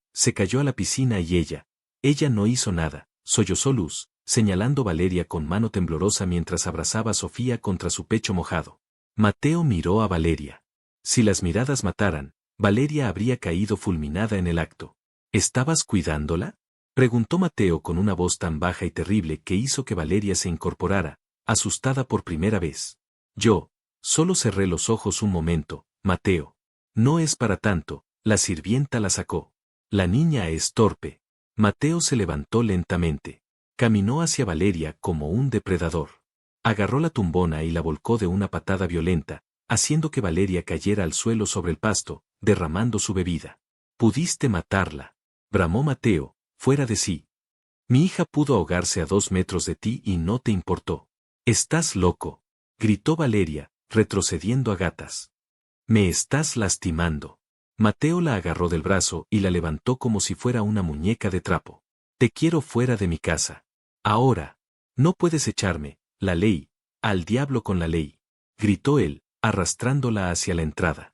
a la piscina y ella no hizo nada», sollozó Luz, señalando Valeria con mano temblorosa mientras abrazaba a Sofía contra su pecho mojado. Mateo miró a Valeria. Si las miradas mataran, Valeria habría caído fulminada en el acto. ¿Estabas cuidándola?, preguntó Mateo con una voz tan baja y terrible que hizo que Valeria se incorporara, asustada por primera vez. Yo, solo cerré los ojos un momento, Mateo. No es para tanto, la sirvienta la sacó. La niña es torpe. Mateo se levantó lentamente. Caminó hacia Valeria como un depredador. Agarró la tumbona y la volcó de una patada violenta, haciendo que Valeria cayera al suelo sobre el pasto, derramando su bebida. Pudiste matarla, bramó Mateo, fuera de sí. Mi hija pudo ahogarse a 2 metros de ti y no te importó. Estás loco, gritó Valeria, retrocediendo a gatas. Me estás lastimando. Mateo la agarró del brazo y la levantó como si fuera una muñeca de trapo. Te quiero fuera de mi casa. Ahora. No puedes echarme, la ley, al diablo con la ley, gritó él, arrastrándola hacia la entrada.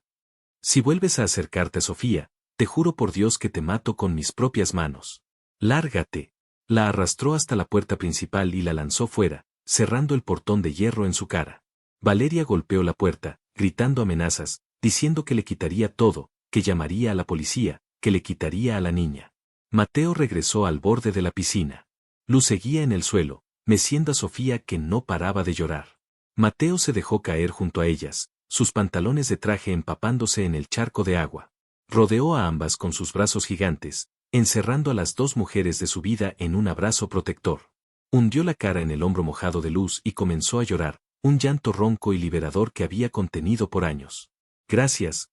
Si vuelves a acercarte a Sofía, te juro por Dios que te mato con mis propias manos. Lárgate. La arrastró hasta la puerta principal y la lanzó fuera, cerrando el portón de hierro en su cara. Valeria golpeó la puerta, gritando amenazas, diciendo que le quitaría todo, que llamaría a la policía, que le quitaría a la niña. Mateo regresó al borde de la piscina. Luz seguía en el suelo, meciendo a Sofía que no paraba de llorar. Mateo se dejó caer junto a ellas, sus pantalones de traje empapándose en el charco de agua. Rodeó a ambas con sus brazos gigantes, encerrando a las 2 mujeres de su vida en un abrazo protector. Hundió la cara en el hombro mojado de Luz y comenzó a llorar, un llanto ronco y liberador que había contenido por años. Gracias,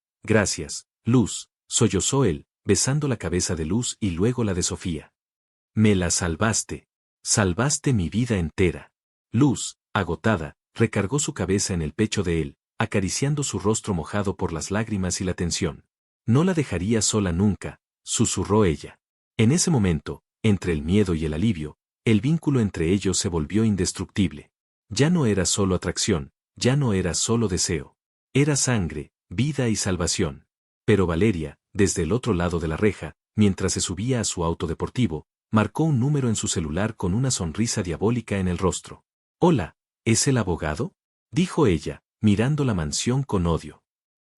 Luz, sollozó él, besando la cabeza de Luz y luego la de Sofía. Me la salvaste. Salvaste mi vida entera. Luz, agotada, recargó su cabeza en el pecho de él, acariciando su rostro mojado por las lágrimas y la tensión. No la dejaría sola nunca, susurró ella. En ese momento, entre el miedo y el alivio, el vínculo entre ellos se volvió indestructible. Ya no era solo atracción, ya no era solo deseo. Era sangre, vida y salvación. Pero Valeria, desde el otro lado de la reja, mientras se subía a su auto deportivo, marcó un número en su celular con una sonrisa diabólica en el rostro. Hola, ¿es el abogado?, dijo ella, mirando la mansión con odio.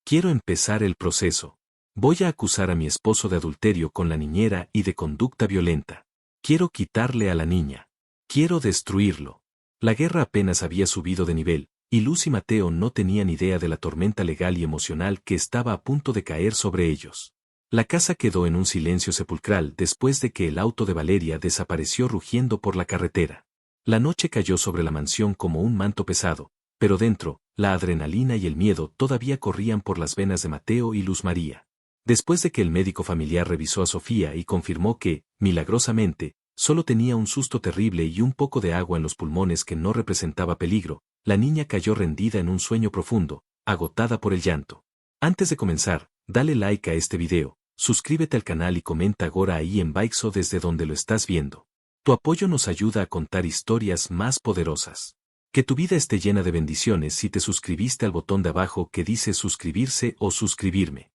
Quiero empezar el proceso. Voy a acusar a mi esposo de adulterio con la niñera y de conducta violenta. Quiero quitarle a la niña. Quiero destruirlo. La guerra apenas había subido de nivel, y Luz y Mateo no tenían idea de la tormenta legal y emocional que estaba a punto de caer sobre ellos. La casa quedó en un silencio sepulcral después de que el auto de Valeria desapareció rugiendo por la carretera. La noche cayó sobre la mansión como un manto pesado, pero dentro, la adrenalina y el miedo todavía corrían por las venas de Mateo y Luz María. Después de que el médico familiar revisó a Sofía y confirmó que, milagrosamente, solo tenía un susto terrible y un poco de agua en los pulmones que no representaba peligro, la niña cayó rendida en un sueño profundo, agotada por el llanto. Antes de comenzar, dale like a este video, suscríbete al canal y comenta ahora ahí en Baixo desde donde lo estás viendo. Tu apoyo nos ayuda a contar historias más poderosas. Que tu vida esté llena de bendiciones si te suscribiste al botón de abajo que dice suscribirse o suscribirme.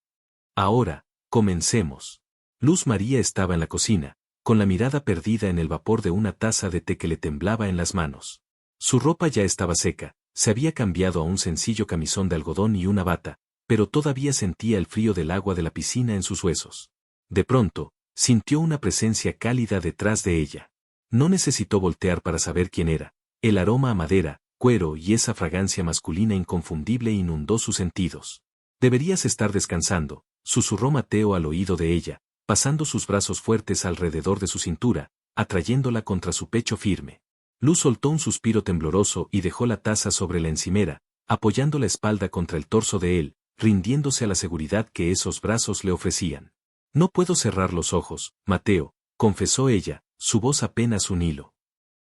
Ahora, comencemos. Luz María estaba en la cocina, con la mirada perdida en el vapor de una taza de té que le temblaba en las manos. Su ropa ya estaba seca, se había cambiado a un sencillo camisón de algodón y una bata, pero todavía sentía el frío del agua de la piscina en sus huesos. De pronto, sintió una presencia cálida detrás de ella. No necesitó voltear para saber quién era. El aroma a madera, cuero y esa fragancia masculina inconfundible inundó sus sentidos. Deberías estar descansando, susurró Mateo al oído de ella, pasando sus brazos fuertes alrededor de su cintura, atrayéndola contra su pecho firme. Luz soltó un suspiro tembloroso y dejó la taza sobre la encimera, apoyando la espalda contra el torso de él, rindiéndose a la seguridad que esos brazos le ofrecían. No puedo cerrar los ojos, Mateo, confesó ella, su voz apenas un hilo.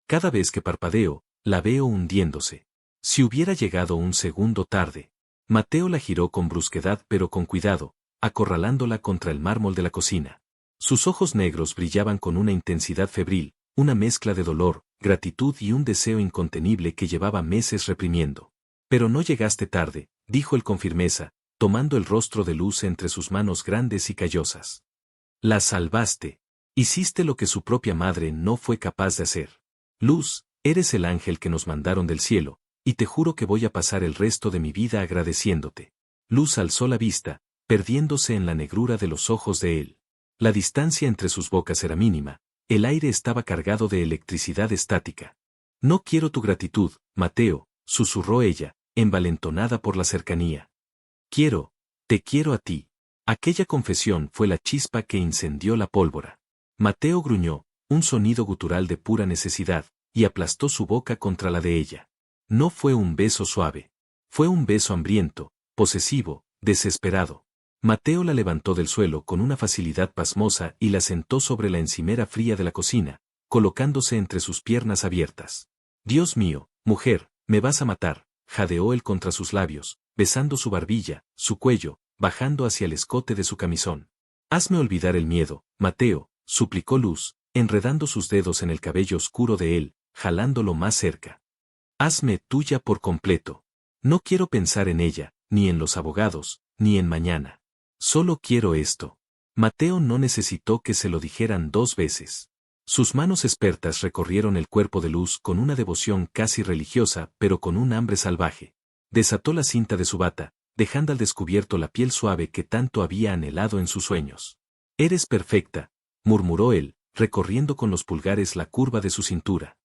Cada vez que parpadeo, la veo hundiéndose. Si hubiera llegado un segundo tarde. Mateo la giró con brusquedad pero con cuidado, acorralándola contra el mármol de la cocina. Sus ojos negros brillaban con una intensidad febril, una mezcla de dolor, gratitud y un deseo incontenible que llevaba meses reprimiendo. Pero no llegaste tarde, dijo él con firmeza, tomando el rostro de Luz entre sus manos grandes y callosas. La salvaste. Hiciste lo que su propia madre no fue capaz de hacer. Luz, eres el ángel que nos mandaron del cielo, y te juro que voy a pasar el resto de mi vida agradeciéndote. Luz alzó la vista, perdiéndose en la negrura de los ojos de él. La distancia entre sus bocas era mínima, el aire estaba cargado de electricidad estática. No quiero tu gratitud, Mateo, susurró ella, envalentonada por la cercanía. Te quiero a ti. Aquella confesión fue la chispa que incendió la pólvora. Mateo gruñó, un sonido gutural de pura necesidad, y aplastó su boca contra la de ella. No fue un beso suave. Fue un beso hambriento, posesivo, desesperado. Mateo la levantó del suelo con una facilidad pasmosa y la sentó sobre la encimera fría de la cocina, colocándose entre sus piernas abiertas. Dios mío, mujer, me vas a matar, jadeó él contra sus labios, besando su barbilla, su cuello, bajando hacia el escote de su camisón. Hazme olvidar el miedo, Mateo, suplicó Luz, enredando sus dedos en el cabello oscuro de él, jalándolo más cerca. Hazme tuya por completo. No quiero pensar en ella, ni en los abogados, ni en mañana. Solo quiero esto. Mateo no necesitó que se lo dijeran 2 veces. Sus manos expertas recorrieron el cuerpo de Luz con una devoción casi religiosa, pero con un hambre salvaje. Desató la cinta de su bata, dejando al descubierto la piel suave que tanto había anhelado en sus sueños. Eres perfecta, murmuró él, recorriendo con los pulgares la curva de su cintura.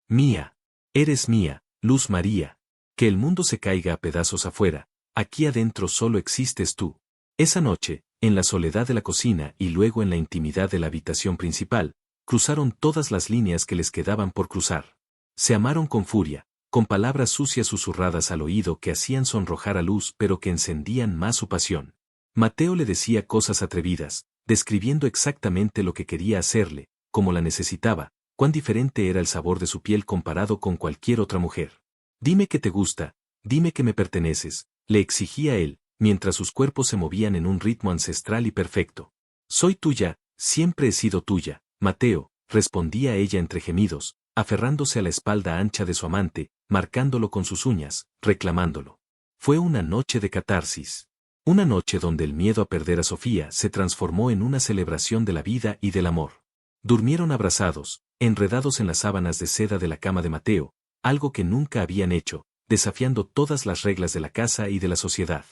Mía. Eres mía, Luz María. Que el mundo se caiga a pedazos afuera, aquí adentro solo existes tú. Esa noche, en la soledad de la cocina y luego en la intimidad de la habitación principal, cruzaron todas las líneas que les quedaban por cruzar. Se amaron con furia, con palabras sucias susurradas al oído que hacían sonrojar a Luz pero que encendían más su pasión. Mateo le decía cosas atrevidas, describiendo exactamente lo que quería hacerle, cómo la necesitaba, cuán diferente era el sabor de su piel comparado con cualquier otra mujer. Dime que te gusta, dime que me perteneces, le exigía él, mientras sus cuerpos se movían en un ritmo ancestral y perfecto. Soy tuya, siempre he sido tuya, Mateo, respondía ella entre gemidos, aferrándose a la espalda ancha de su amante, marcándolo con sus uñas, reclamándolo. Fue una noche de catarsis. Una noche donde el miedo a perder a Sofía se transformó en una celebración de la vida y del amor. Durmieron abrazados, enredados en las sábanas de seda de la cama de Mateo, algo que nunca habían hecho, desafiando todas las reglas de la casa y de la sociedad.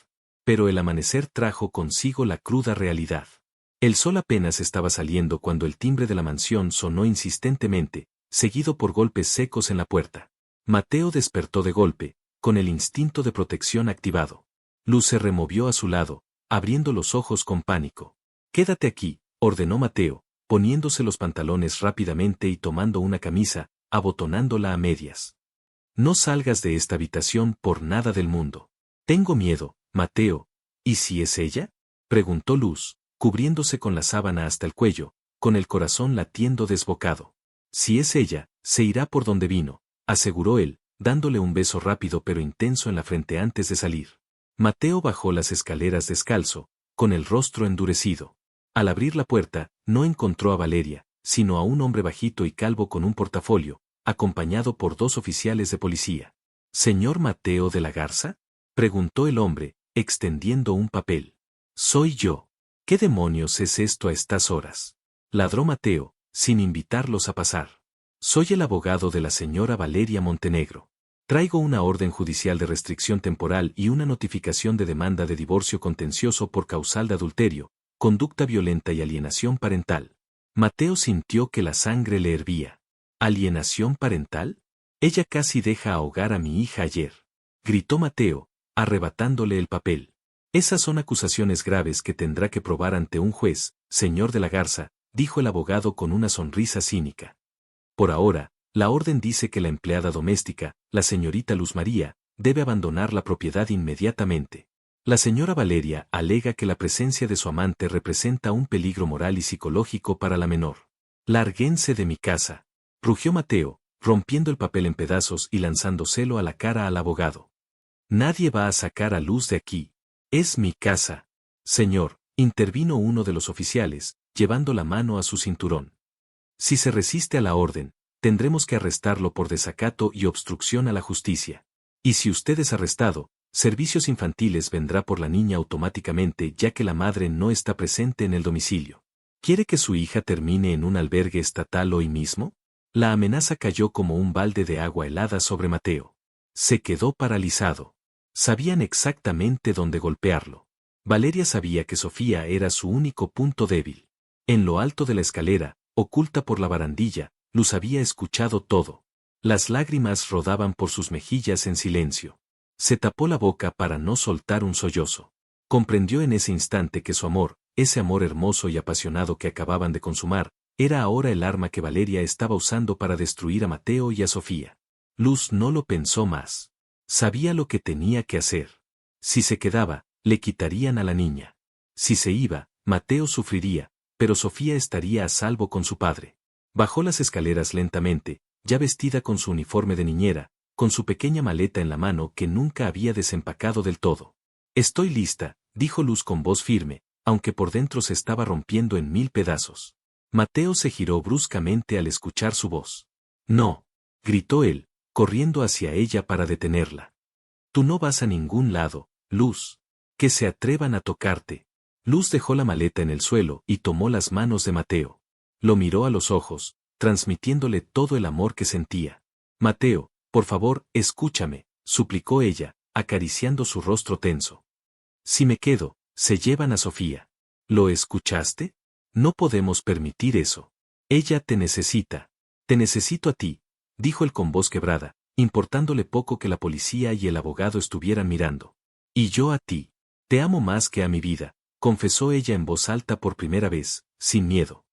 Pero el amanecer trajo consigo la cruda realidad. El sol apenas estaba saliendo cuando el timbre de la mansión sonó insistentemente, seguido por golpes secos en la puerta. Mateo despertó de golpe, con el instinto de protección activado. Luz se removió a su lado, abriendo los ojos con pánico. Quédate aquí, ordenó Mateo, poniéndose los pantalones rápidamente y tomando una camisa, abotonándola a medias. No salgas de esta habitación por nada del mundo. Tengo miedo, Mateo. ¿Y si es ella? Preguntó Luz, cubriéndose con la sábana hasta el cuello, con el corazón latiendo desbocado. Si es ella, se irá por donde vino, aseguró él, dándole un beso rápido pero intenso en la frente antes de salir. Mateo bajó las escaleras descalzo, con el rostro endurecido. Al abrir la puerta, no encontró a Valeria, sino a un hombre bajito y calvo con un portafolio, acompañado por 2 oficiales de policía. ¿Señor Mateo de la Garza? Preguntó el hombre, extendiendo un papel. Soy yo. ¿Qué demonios es esto a estas horas? Ladró Mateo, sin invitarlos a pasar. Soy el abogado de la señora Valeria Montenegro. Traigo una orden judicial de restricción temporal y una notificación de demanda de divorcio contencioso por causal de adulterio, conducta violenta y alienación parental. Mateo sintió que la sangre le hervía. ¿Alienación parental? Ella casi deja ahogar a mi hija ayer. Gritó Mateo, arrebatándole el papel. Esas son acusaciones graves que tendrá que probar ante un juez, señor de la Garza, dijo el abogado con una sonrisa cínica. Por ahora, la orden dice que la empleada doméstica, la señorita Luz María, debe abandonar la propiedad inmediatamente. La señora Valeria alega que la presencia de su amante representa un peligro moral y psicológico para la menor. Lárguense de mi casa, rugió Mateo, rompiendo el papel en pedazos y lanzándoselo a la cara al abogado. Nadie va a sacar a Luz de aquí. Es mi casa. Señor, intervino uno de los oficiales, llevando la mano a su cinturón. Si se resiste a la orden, tendremos que arrestarlo por desacato y obstrucción a la justicia. Y si usted es arrestado, Servicios Infantiles vendrá por la niña automáticamente ya que la madre no está presente en el domicilio. ¿Quiere que su hija termine en un albergue estatal hoy mismo? La amenaza cayó como un balde de agua helada sobre Mateo. Se quedó paralizado. Sabían exactamente dónde golpearlo. Valeria sabía que Sofía era su único punto débil. En lo alto de la escalera, oculta por la barandilla, Luz había escuchado todo. Las lágrimas rodaban por sus mejillas en silencio. Se tapó la boca para no soltar un sollozo. Comprendió en ese instante que su amor, ese amor hermoso y apasionado que acababan de consumar, era ahora el arma que Valeria estaba usando para destruir a Mateo y a Sofía. Luz no lo pensó más. Sabía lo que tenía que hacer. Si se quedaba, le quitarían a la niña. Si se iba, Mateo sufriría, pero Sofía estaría a salvo con su padre. Bajó las escaleras lentamente, ya vestida con su uniforme de niñera, con su pequeña maleta en la mano que nunca había desempacado del todo. Estoy lista, dijo Luz con voz firme, aunque por dentro se estaba rompiendo en 1000 pedazos. Mateo se giró bruscamente al escuchar su voz. No, gritó él, corriendo hacia ella para detenerla. Tú no vas a ningún lado, Luz. Que se atrevan a tocarte. Luz dejó la maleta en el suelo y tomó las manos de Mateo. Lo miró a los ojos, transmitiéndole todo el amor que sentía. Mateo, por favor, escúchame, suplicó ella, acariciando su rostro tenso. Si me quedo, se llevan a Sofía. ¿Lo escuchaste? No podemos permitir eso. Ella te necesita. Te necesito a ti, dijo él con voz quebrada, importándole poco que la policía y el abogado estuvieran mirando. Y yo a ti. Te amo más que a mi vida, confesó ella en voz alta por primera vez, sin miedo.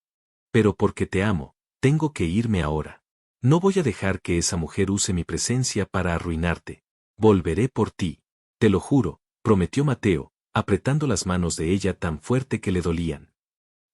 Pero porque te amo, tengo que irme ahora. No voy a dejar que esa mujer use mi presencia para arruinarte. Volveré por ti. Te lo juro, prometió Mateo, apretando las manos de ella tan fuerte que le dolían.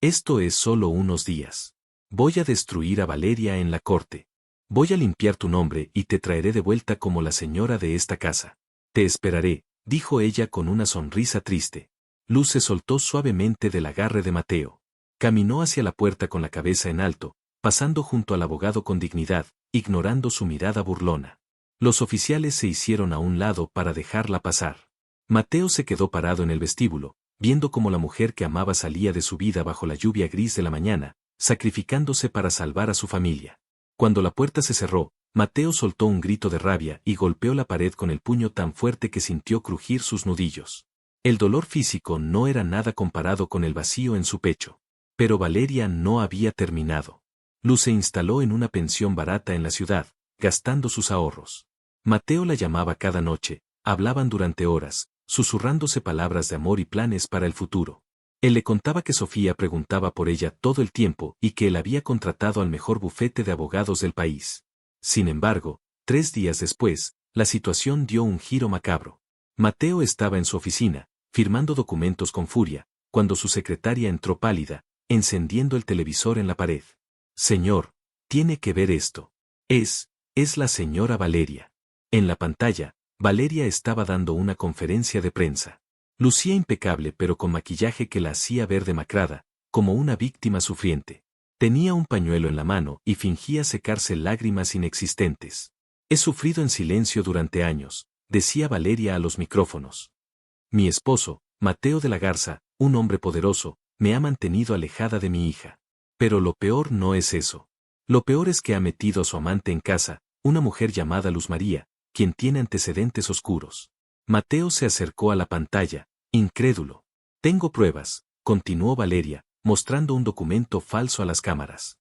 Esto es solo unos días. Voy a destruir a Valeria en la corte. Voy a limpiar tu nombre y te traeré de vuelta como la señora de esta casa. Te esperaré, dijo ella con una sonrisa triste. Luz se soltó suavemente del agarre de Mateo. Caminó hacia la puerta con la cabeza en alto, pasando junto al abogado con dignidad, ignorando su mirada burlona. Los oficiales se hicieron a un lado para dejarla pasar. Mateo se quedó parado en el vestíbulo, viendo cómo la mujer que amaba salía de su vida bajo la lluvia gris de la mañana, sacrificándose para salvar a su familia. Cuando la puerta se cerró, Mateo soltó un grito de rabia y golpeó la pared con el puño tan fuerte que sintió crujir sus nudillos. El dolor físico no era nada comparado con el vacío en su pecho. Pero Valeria no había terminado. Luz se instaló en una pensión barata en la ciudad, gastando sus ahorros. Mateo la llamaba cada noche, hablaban durante horas, susurrándose palabras de amor y planes para el futuro. Él le contaba que Sofía preguntaba por ella todo el tiempo y que él había contratado al mejor bufete de abogados del país. Sin embargo, 3 días después, la situación dio un giro macabro. Mateo estaba en su oficina, firmando documentos con furia, cuando su secretaria entró pálida, encendiendo el televisor en la pared. Señor, tiene que ver esto. Es la señora Valeria. En la pantalla, Valeria estaba dando una conferencia de prensa. Lucía impecable pero con maquillaje que la hacía ver demacrada, como una víctima sufriente. Tenía un pañuelo en la mano y fingía secarse lágrimas inexistentes. He sufrido en silencio durante años, decía Valeria a los micrófonos. Mi esposo, Mateo de la Garza, un hombre poderoso, me ha mantenido alejada de mi hija. Pero lo peor no es eso. Lo peor es que ha metido a su amante en casa, una mujer llamada Luz María, quien tiene antecedentes oscuros. Mateo se acercó a la pantalla, incrédulo. Tengo pruebas, continuó Valeria, mostrando un documento falso a las cámaras.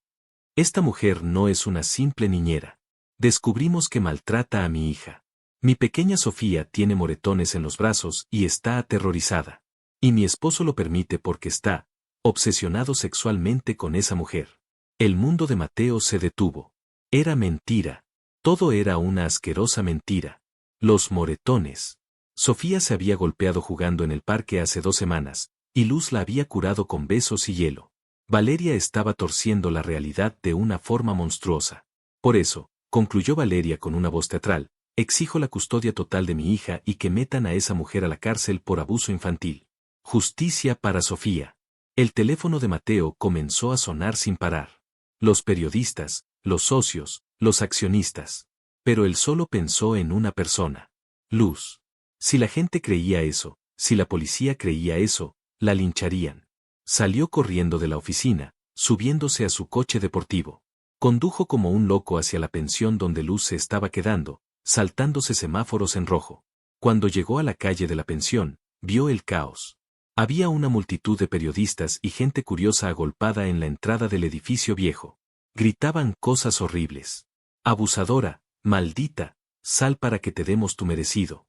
Esta mujer no es una simple niñera. Descubrimos que maltrata a mi hija. Mi pequeña Sofía tiene moretones en los brazos y está aterrorizada. Y mi esposo lo permite porque está obsesionado sexualmente con esa mujer. El mundo de Mateo se detuvo. Era mentira. Todo era una asquerosa mentira. Los moretones. Sofía se había golpeado jugando en el parque hace 2 semanas, y Luz la había curado con besos y hielo. Valeria estaba torciendo la realidad de una forma monstruosa. Por eso, concluyó Valeria con una voz teatral, exijo la custodia total de mi hija y que metan a esa mujer a la cárcel por abuso infantil. Justicia para Sofía. El teléfono de Mateo comenzó a sonar sin parar. Los periodistas, los socios, los accionistas. Pero él solo pensó en una persona. Luz. Si la gente creía eso, si la policía creía eso, la lincharían. Salió corriendo de la oficina, subiéndose a su coche deportivo. Condujo como un loco hacia la pensión donde Luz se estaba quedando, saltándose semáforos en rojo. Cuando llegó a la calle de la pensión, vio el caos. Había una multitud de periodistas y gente curiosa agolpada en la entrada del edificio viejo. Gritaban cosas horribles. Abusadora, maldita, sal para que te demos tu merecido.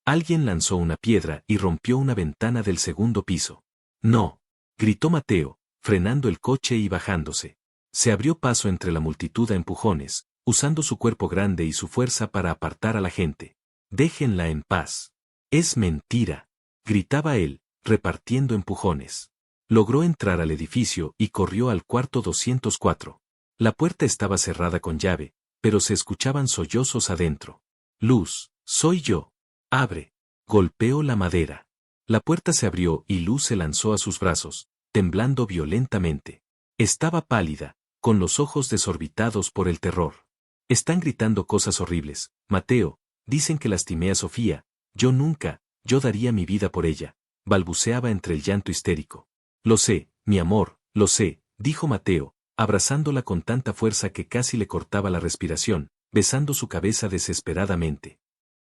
Alguien lanzó una piedra y rompió una ventana del segundo piso. No, gritó Mateo, frenando el coche y bajándose. Se abrió paso entre la multitud a empujones, usando su cuerpo grande y su fuerza para apartar a la gente. Déjenla en paz. Es mentira, gritaba él, repartiendo empujones. Logró entrar al edificio y corrió al cuarto 204. La puerta estaba cerrada con llave, pero se escuchaban sollozos adentro. Luz, soy yo. Abre. Golpeó la madera. La puerta se abrió y Luz se lanzó a sus brazos, temblando violentamente. Estaba pálida, con los ojos desorbitados por el terror. Están gritando cosas horribles, Mateo, dicen que lastimé a Sofía, yo daría mi vida por ella, balbuceaba entre el llanto histérico. Lo sé, mi amor, lo sé, dijo Mateo, abrazándola con tanta fuerza que casi le cortaba la respiración, besando su cabeza desesperadamente.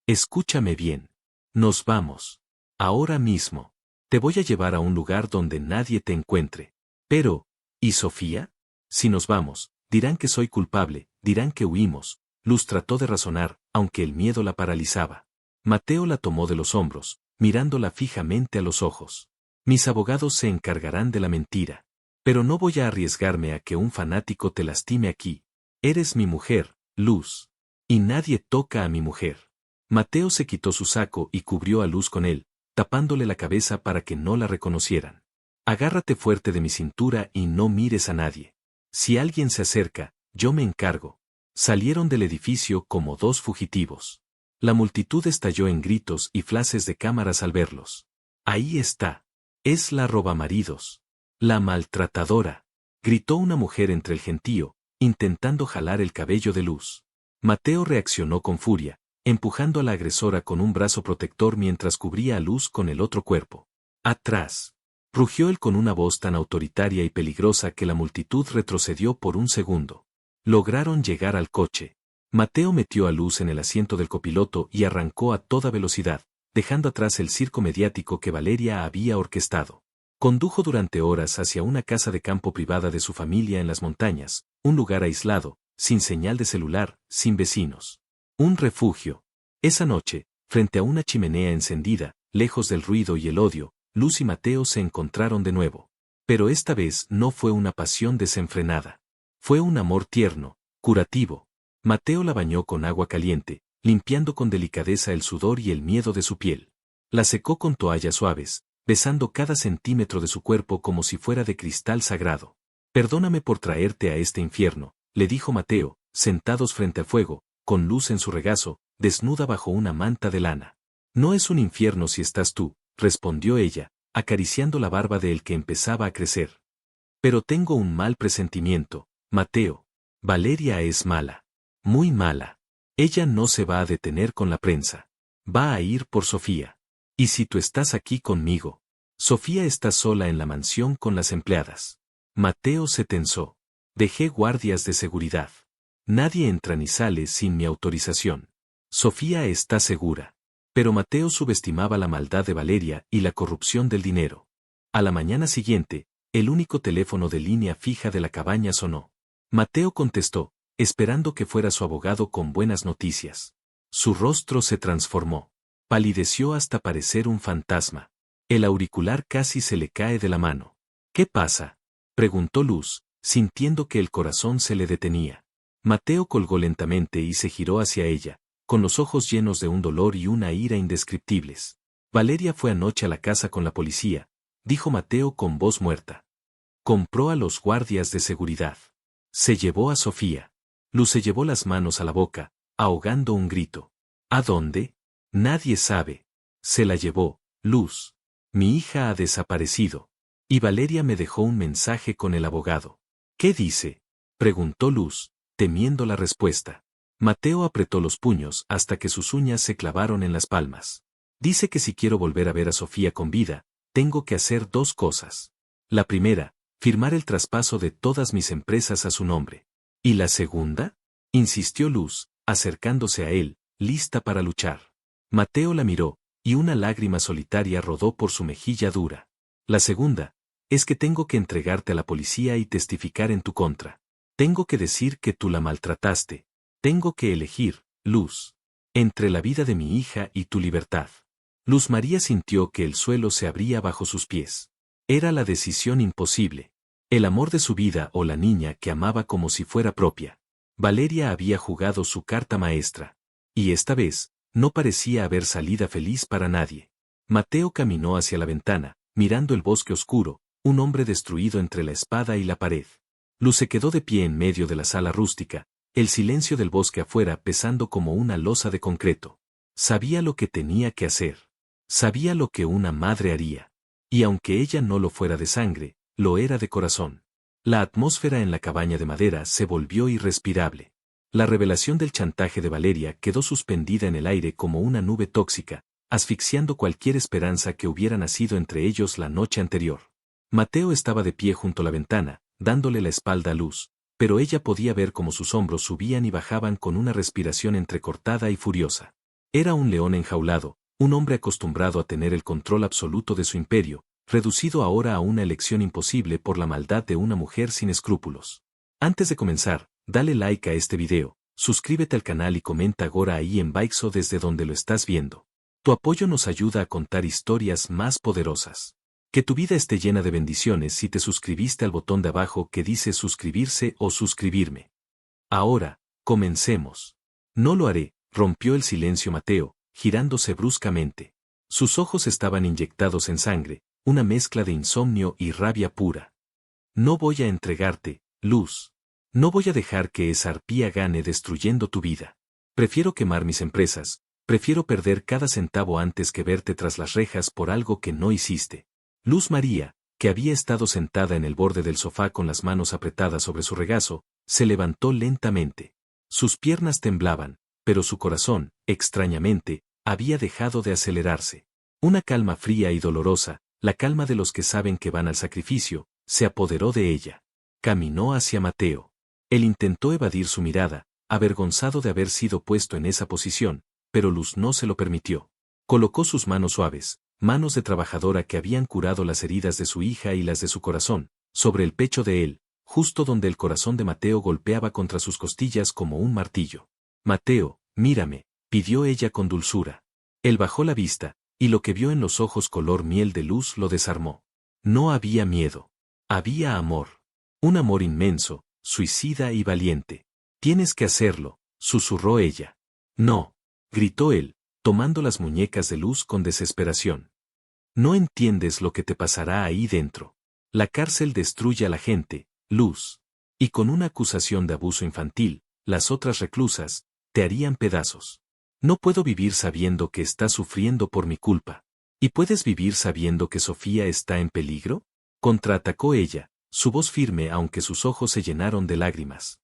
Escúchame bien. Nos vamos. Ahora mismo. Te voy a llevar a un lugar donde nadie te encuentre. Pero, ¿y Sofía? Si nos vamos, dirán que soy culpable, dirán que huimos. Luz trató de razonar, aunque el miedo la paralizaba. Mateo la tomó de los hombros, mirándola fijamente a los ojos. Mis abogados se encargarán de la mentira. Pero no voy a arriesgarme a que un fanático te lastime aquí. Eres mi mujer, Luz. Y nadie toca a mi mujer. Mateo se quitó su saco y cubrió a Luz con él, tapándole la cabeza para que no la reconocieran. Agárrate fuerte de mi cintura y no mires a nadie. Si alguien se acerca, yo me encargo. Salieron del edificio como dos fugitivos. La multitud estalló en gritos y flashes de cámaras al verlos. Ahí está. Es la robamaridos. La maltratadora. Gritó una mujer entre el gentío, intentando jalar el cabello de Luz. Mateo reaccionó con furia, empujando a la agresora con un brazo protector mientras cubría a Luz con el otro cuerpo. ¡Atrás! Rugió él con una voz tan autoritaria y peligrosa que la multitud retrocedió por un segundo. Lograron llegar al coche. Mateo metió a Luz en el asiento del copiloto y arrancó a toda velocidad, dejando atrás el circo mediático que Valeria había orquestado. Condujo durante horas hacia una casa de campo privada de su familia en las montañas, un lugar aislado, sin señal de celular, sin vecinos. Un refugio. Esa noche, frente a una chimenea encendida, lejos del ruido y el odio, Luz y Mateo se encontraron de nuevo. Pero esta vez no fue una pasión desenfrenada. Fue un amor tierno, curativo. Mateo la bañó con agua caliente, limpiando con delicadeza el sudor y el miedo de su piel. La secó con toallas suaves, besando cada centímetro de su cuerpo como si fuera de cristal sagrado. Perdóname por traerte a este infierno, le dijo Mateo, sentados frente al fuego, con Luz en su regazo, desnuda bajo una manta de lana. No es un infierno si estás tú, respondió ella, acariciando la barba de él que empezaba a crecer. Pero tengo un mal presentimiento, Mateo. Valeria es mala. Muy mala. Ella no se va a detener con la prensa. Va a ir por Sofía. ¿Y si tú estás aquí conmigo? Sofía está sola en la mansión con las empleadas. Mateo se tensó. Dejé guardias de seguridad. Nadie entra ni sale sin mi autorización. Sofía está segura. Pero Mateo subestimaba la maldad de Valeria y la corrupción del dinero. A la mañana siguiente, el único teléfono de línea fija de la cabaña sonó. Mateo contestó, esperando que fuera su abogado con buenas noticias. Su rostro se transformó. Palideció hasta parecer un fantasma. El auricular casi se le cae de la mano. ¿Qué pasa?, preguntó Luz, sintiendo que el corazón se le detenía. Mateo colgó lentamente y se giró hacia ella, con los ojos llenos de un dolor y una ira indescriptibles. Valeria fue anoche a la casa con la policía, dijo Mateo con voz muerta. Compró a los guardias de seguridad. Se llevó a Sofía. Luz se llevó las manos a la boca, ahogando un grito. ¿A dónde? Nadie sabe. Se la llevó, Luz. Mi hija ha desaparecido. Y Valeria me dejó un mensaje con el abogado. ¿Qué dice?, preguntó Luz, temiendo la respuesta. Mateo apretó los puños hasta que sus uñas se clavaron en las palmas. Dice que si quiero volver a ver a Sofía con vida, tengo que hacer dos cosas. La primera, firmar el traspaso de todas mis empresas a su nombre. ¿Y la segunda?, insistió Luz, acercándose a él, lista para luchar. Mateo la miró, y una lágrima solitaria rodó por su mejilla dura. La segunda, es que tengo que entregarte a la policía y testificar en tu contra. Tengo que decir que tú la maltrataste. Tengo que elegir, Luz, entre la vida de mi hija y tu libertad. Luz María sintió que el suelo se abría bajo sus pies. Era la decisión imposible. El amor de su vida o la niña que amaba como si fuera propia. Valeria había jugado su carta maestra. Y esta vez, no parecía haber salida feliz para nadie. Mateo caminó hacia la ventana, mirando el bosque oscuro, un hombre destruido entre la espada y la pared. Luz se quedó de pie en medio de la sala rústica, el silencio del bosque afuera pesando como una losa de concreto. Sabía lo que tenía que hacer. Sabía lo que una madre haría. Y aunque ella no lo fuera de sangre, lo era de corazón. La atmósfera en la cabaña de madera se volvió irrespirable. La revelación del chantaje de Valeria quedó suspendida en el aire como una nube tóxica, asfixiando cualquier esperanza que hubiera nacido entre ellos la noche anterior. Mateo estaba de pie junto a la ventana, dándole la espalda a Luz, pero ella podía ver cómo sus hombros subían y bajaban con una respiración entrecortada y furiosa. Era un león enjaulado, un hombre acostumbrado a tener el control absoluto de su imperio, reducido ahora a una elección imposible por la maldad de una mujer sin escrúpulos. Antes de comenzar, dale like a este video, suscríbete al canal y comenta ahora ahí en Baixo desde donde lo estás viendo. Tu apoyo nos ayuda a contar historias más poderosas. Que tu vida esté llena de bendiciones si te suscribiste al botón de abajo que dice suscribirse o suscribirme. Ahora, comencemos. No lo haré, rompió el silencio Mateo, girándose bruscamente. Sus ojos estaban inyectados en sangre, una mezcla de insomnio y rabia pura. No voy a entregarte, Luz. No voy a dejar que esa arpía gane destruyendo tu vida. Prefiero quemar mis empresas, prefiero perder cada centavo antes que verte tras las rejas por algo que no hiciste. Luz María, que había estado sentada en el borde del sofá con las manos apretadas sobre su regazo, se levantó lentamente. Sus piernas temblaban, pero su corazón, extrañamente, había dejado de acelerarse. Una calma fría y dolorosa, la calma de los que saben que van al sacrificio, se apoderó de ella. Caminó hacia Mateo. Él intentó evadir su mirada, avergonzado de haber sido puesto en esa posición, pero Luz no se lo permitió. Colocó sus manos suaves, manos de trabajadora que habían curado las heridas de su hija y las de su corazón, sobre el pecho de él, justo donde el corazón de Mateo golpeaba contra sus costillas como un martillo. Mateo, mírame, pidió ella con dulzura. Él bajó la vista, y lo que vio en los ojos color miel de Luz lo desarmó. No había miedo. Había amor. Un amor inmenso, suicida y valiente. Tienes que hacerlo, susurró ella. No, gritó él, tomando las muñecas de Luz con desesperación. No entiendes lo que te pasará ahí dentro. La cárcel destruye a la gente, Luz. Y con una acusación de abuso infantil, las otras reclusas, te harían pedazos. No puedo vivir sabiendo que estás sufriendo por mi culpa. ¿Y puedes vivir sabiendo que Sofía está en peligro? Contraatacó ella, su voz firme aunque sus ojos se llenaron de lágrimas.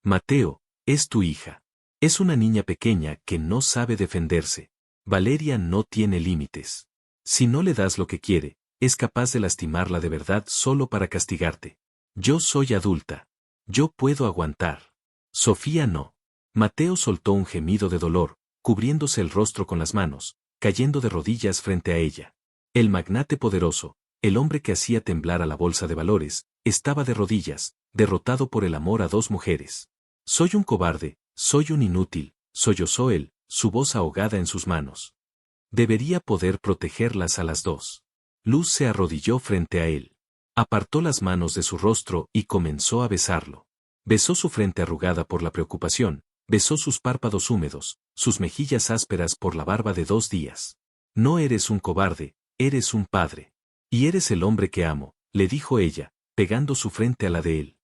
Mateo, es tu hija. Es una niña pequeña que no sabe defenderse. Valeria no tiene límites. Si no le das lo que quiere, es capaz de lastimarla de verdad solo para castigarte. Yo soy adulta. Yo puedo aguantar. Sofía no. Mateo soltó un gemido de dolor, cubriéndose el rostro con las manos, cayendo de rodillas frente a ella. El magnate poderoso, el hombre que hacía temblar a la bolsa de valores, estaba de rodillas, derrotado por el amor a dos mujeres. Soy un cobarde, soy un inútil, sollozó él, su voz ahogada en sus manos. Debería poder protegerlas a las dos. Luz se arrodilló frente a él. Apartó las manos de su rostro y comenzó a besarlo. Besó su frente arrugada por la preocupación, besó sus párpados húmedos, sus mejillas ásperas por la barba de 2 días. No eres un cobarde, eres un padre. Y eres el hombre que amo, le dijo ella, pegando su frente a la de él.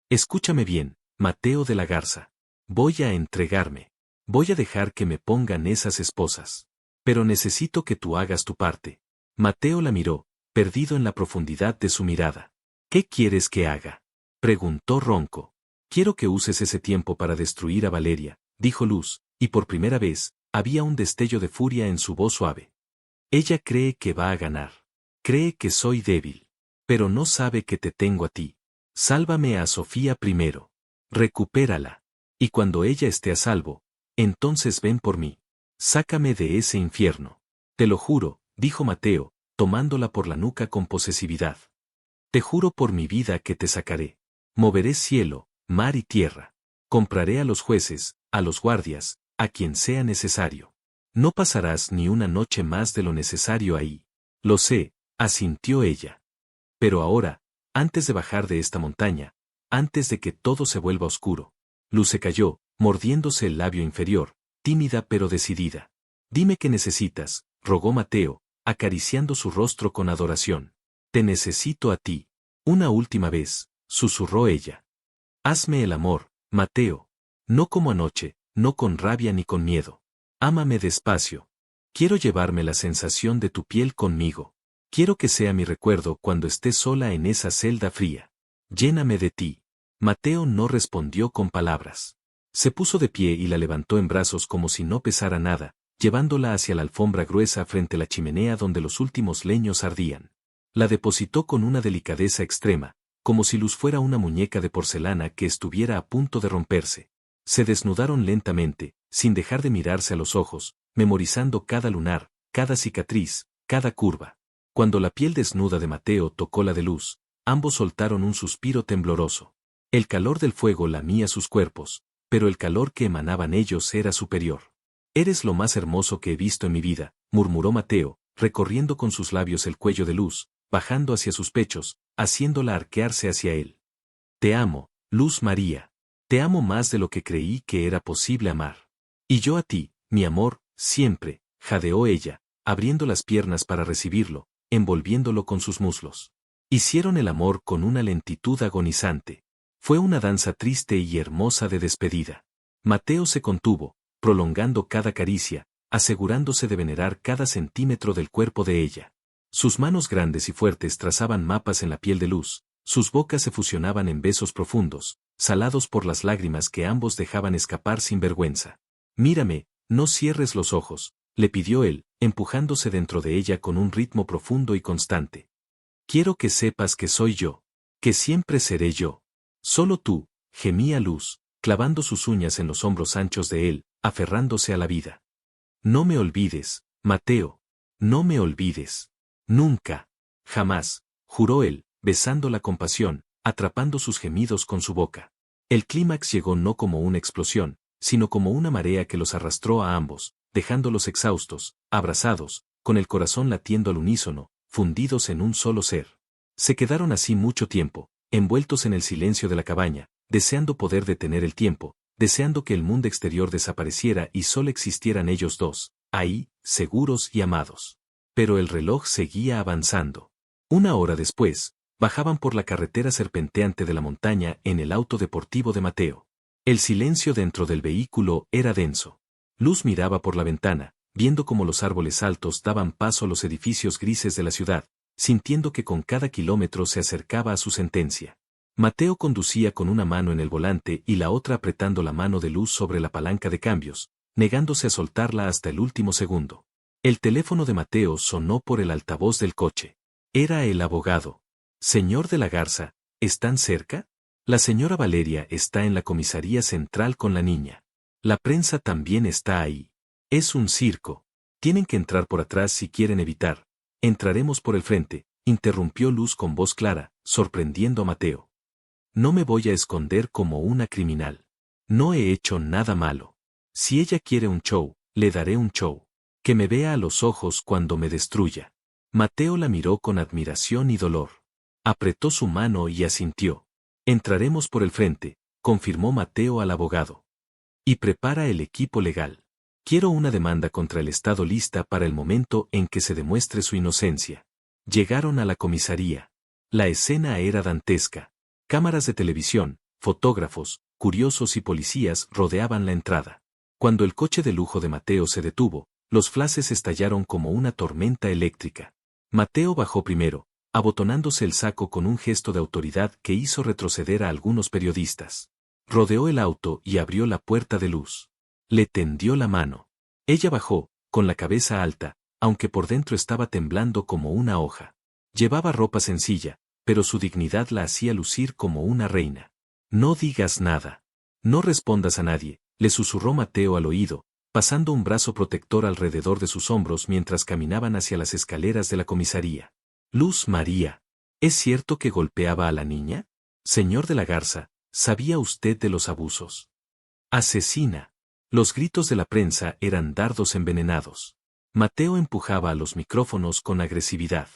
Escúchame bien, Mateo de la Garza. Voy a entregarme. Voy a dejar que me pongan esas esposas. Pero necesito que tú hagas tu parte. Mateo la miró, perdido en la profundidad de su mirada. ¿Qué quieres que haga? Preguntó ronco. Quiero que uses ese tiempo para destruir a Valeria, dijo Luz, y por primera vez, había un destello de furia en su voz suave. Ella cree que va a ganar. Cree que soy débil. Pero no sabe que te tengo a ti. Sálvame a Sofía primero. Recupérala. Y cuando ella esté a salvo, entonces ven por mí. Sácame de ese infierno. Te lo juro, dijo Mateo, tomándola por la nuca con posesividad. Te juro por mi vida que te sacaré. Moveré cielo, mar y tierra. Compraré a los jueces, a los guardias, a quien sea necesario. No pasarás ni una noche más de lo necesario ahí. Lo sé, asintió ella. Pero ahora, antes de bajar de esta montaña, antes de que todo se vuelva oscuro, Luz se calló, mordiéndose el labio inferior, tímida pero decidida. Dime qué necesitas, rogó Mateo, acariciando su rostro con adoración. Te necesito a ti. Una última vez, susurró ella. Hazme el amor, Mateo. No como anoche, no con rabia ni con miedo. Ámame despacio. Quiero llevarme la sensación de tu piel conmigo. Quiero que sea mi recuerdo cuando esté sola en esa celda fría. Lléname de ti. Mateo no respondió con palabras. Se puso de pie y la levantó en brazos como si no pesara nada, llevándola hacia la alfombra gruesa frente a la chimenea donde los últimos leños ardían. La depositó con una delicadeza extrema, como si Luz fuera una muñeca de porcelana que estuviera a punto de romperse. Se desnudaron lentamente, sin dejar de mirarse a los ojos, memorizando cada lunar, cada cicatriz, cada curva. Cuando la piel desnuda de Mateo tocó la de Luz, ambos soltaron un suspiro tembloroso. El calor del fuego lamía sus cuerpos, pero el calor que emanaban ellos era superior. Eres lo más hermoso que he visto en mi vida, murmuró Mateo, recorriendo con sus labios el cuello de Luz, bajando hacia sus pechos, haciéndola arquearse hacia él. Te amo, Luz María. Te amo más de lo que creí que era posible amar. Y yo a ti, mi amor, siempre, jadeó ella, abriendo las piernas para recibirlo, envolviéndolo con sus muslos. Hicieron el amor con una lentitud agonizante. Fue una danza triste y hermosa de despedida. Mateo se contuvo, prolongando cada caricia, asegurándose de venerar cada centímetro del cuerpo de ella. Sus manos grandes y fuertes trazaban mapas en la piel de Luz, sus bocas se fusionaban en besos profundos, salados por las lágrimas que ambos dejaban escapar sin vergüenza. Mírame, no cierres los ojos, le pidió él, empujándose dentro de ella con un ritmo profundo y constante. Quiero que sepas que soy yo, que siempre seré yo. Solo tú, gemía Luz, clavando sus uñas en los hombros anchos de él, aferrándose a la vida. No me olvides, Mateo, no me olvides. Nunca, jamás, juró él, besándola con pasión, atrapando sus gemidos con su boca. El clímax llegó no como una explosión, sino como una marea que los arrastró a ambos, dejándolos exhaustos, abrazados, con el corazón latiendo al unísono, fundidos en un solo ser. Se quedaron así mucho tiempo, envueltos en el silencio de la cabaña, deseando poder detener el tiempo, deseando que el mundo exterior desapareciera y solo existieran ellos dos, ahí, seguros y amados. Pero el reloj seguía avanzando. Una hora después, bajaban por la carretera serpenteante de la montaña en el auto deportivo de Mateo. El silencio dentro del vehículo era denso. Luz miraba por la ventana, viendo cómo los árboles altos daban paso a los edificios grises de la ciudad, sintiendo que con cada kilómetro se acercaba a su sentencia. Mateo conducía con una mano en el volante y la otra apretando la mano de Luz sobre la palanca de cambios, negándose a soltarla hasta el último segundo. El teléfono de Mateo sonó por el altavoz del coche. Era el abogado. Señor de la Garza, ¿están cerca? La señora Valeria está en la comisaría central con la niña. La prensa también está ahí. Es un circo. Tienen que entrar por atrás si quieren evitar. Entraremos por el frente, interrumpió Luz con voz clara, sorprendiendo a Mateo. No me voy a esconder como una criminal. No he hecho nada malo. Si ella quiere un show, le daré un show. Que me vea a los ojos cuando me destruya. Mateo la miró con admiración y dolor. Apretó su mano y asintió. Entraremos por el frente, confirmó Mateo al abogado. Y prepara el equipo legal. Quiero una demanda contra el Estado lista para el momento en que se demuestre su inocencia. Llegaron a la comisaría. La escena era dantesca. Cámaras de televisión, fotógrafos, curiosos y policías rodeaban la entrada. Cuando el coche de lujo de Mateo se detuvo, los flashes estallaron como una tormenta eléctrica. Mateo bajó primero, abotonándose el saco con un gesto de autoridad que hizo retroceder a algunos periodistas. Rodeó el auto y abrió la puerta de Luz. Le tendió la mano. Ella bajó, con la cabeza alta, aunque por dentro estaba temblando como una hoja. Llevaba ropa sencilla, pero su dignidad la hacía lucir como una reina. No digas nada. No respondas a nadie, le susurró Mateo al oído, pasando un brazo protector alrededor de sus hombros mientras caminaban hacia las escaleras de la comisaría. Luz María. ¿Es cierto que golpeaba a la niña? Señor de la Garza, ¿sabía usted de los abusos? Asesina. Los gritos de la prensa eran dardos envenenados. Mateo empujaba a los micrófonos con agresividad.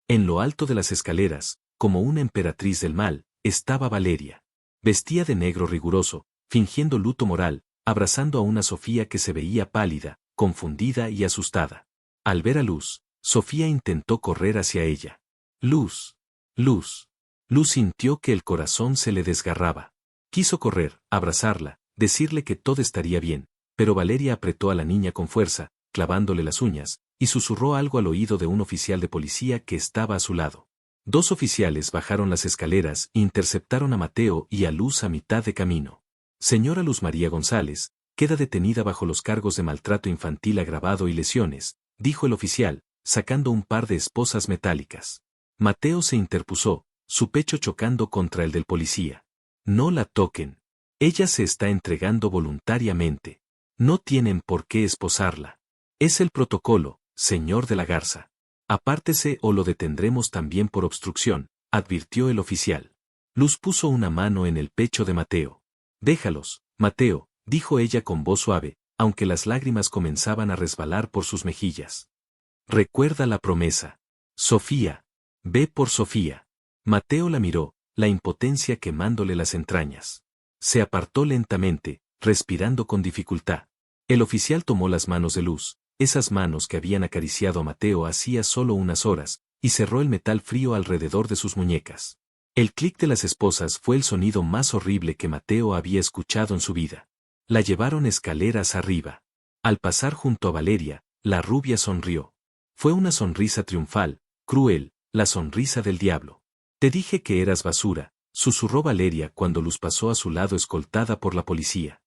En lo alto de las escaleras, como una emperatriz del mal, estaba Valeria. Vestía de negro riguroso, fingiendo luto moral, abrazando a una Sofía que se veía pálida, confundida y asustada. Al ver a Luz, Sofía intentó correr hacia ella. Luz. Luz. Luz sintió que el corazón se le desgarraba. Quiso correr, abrazarla, decirle que todo estaría bien, pero Valeria apretó a la niña con fuerza, clavándole las uñas, y susurró algo al oído de un oficial de policía que estaba a su lado. Dos oficiales bajaron las escaleras e interceptaron a Mateo y a Luz a mitad de camino. Señora Luz María González, queda detenida bajo los cargos de maltrato infantil agravado y lesiones, dijo el oficial, sacando un par de esposas metálicas. Mateo se interpuso, su pecho chocando contra el del policía. No la toquen. Ella se está entregando voluntariamente. No tienen por qué esposarla. Es el protocolo, señor de la Garza. Apártese o lo detendremos también por obstrucción, advirtió el oficial. Luz puso una mano en el pecho de Mateo. Déjalos, Mateo, dijo ella con voz suave, aunque las lágrimas comenzaban a resbalar por sus mejillas. Recuerda la promesa. Sofía. Ve por Sofía. Mateo la miró, la impotencia quemándole las entrañas. Se apartó lentamente, respirando con dificultad. El oficial tomó las manos de Luz, esas manos que habían acariciado a Mateo hacía solo unas horas, y cerró el metal frío alrededor de sus muñecas. El clic de las esposas fue el sonido más horrible que Mateo había escuchado en su vida. La llevaron escaleras arriba. Al pasar junto a Valeria, la rubia sonrió. Fue una sonrisa triunfal, cruel, la sonrisa del diablo. Te dije que eras basura, susurró Valeria cuando Luz pasó a su lado escoltada por la policía.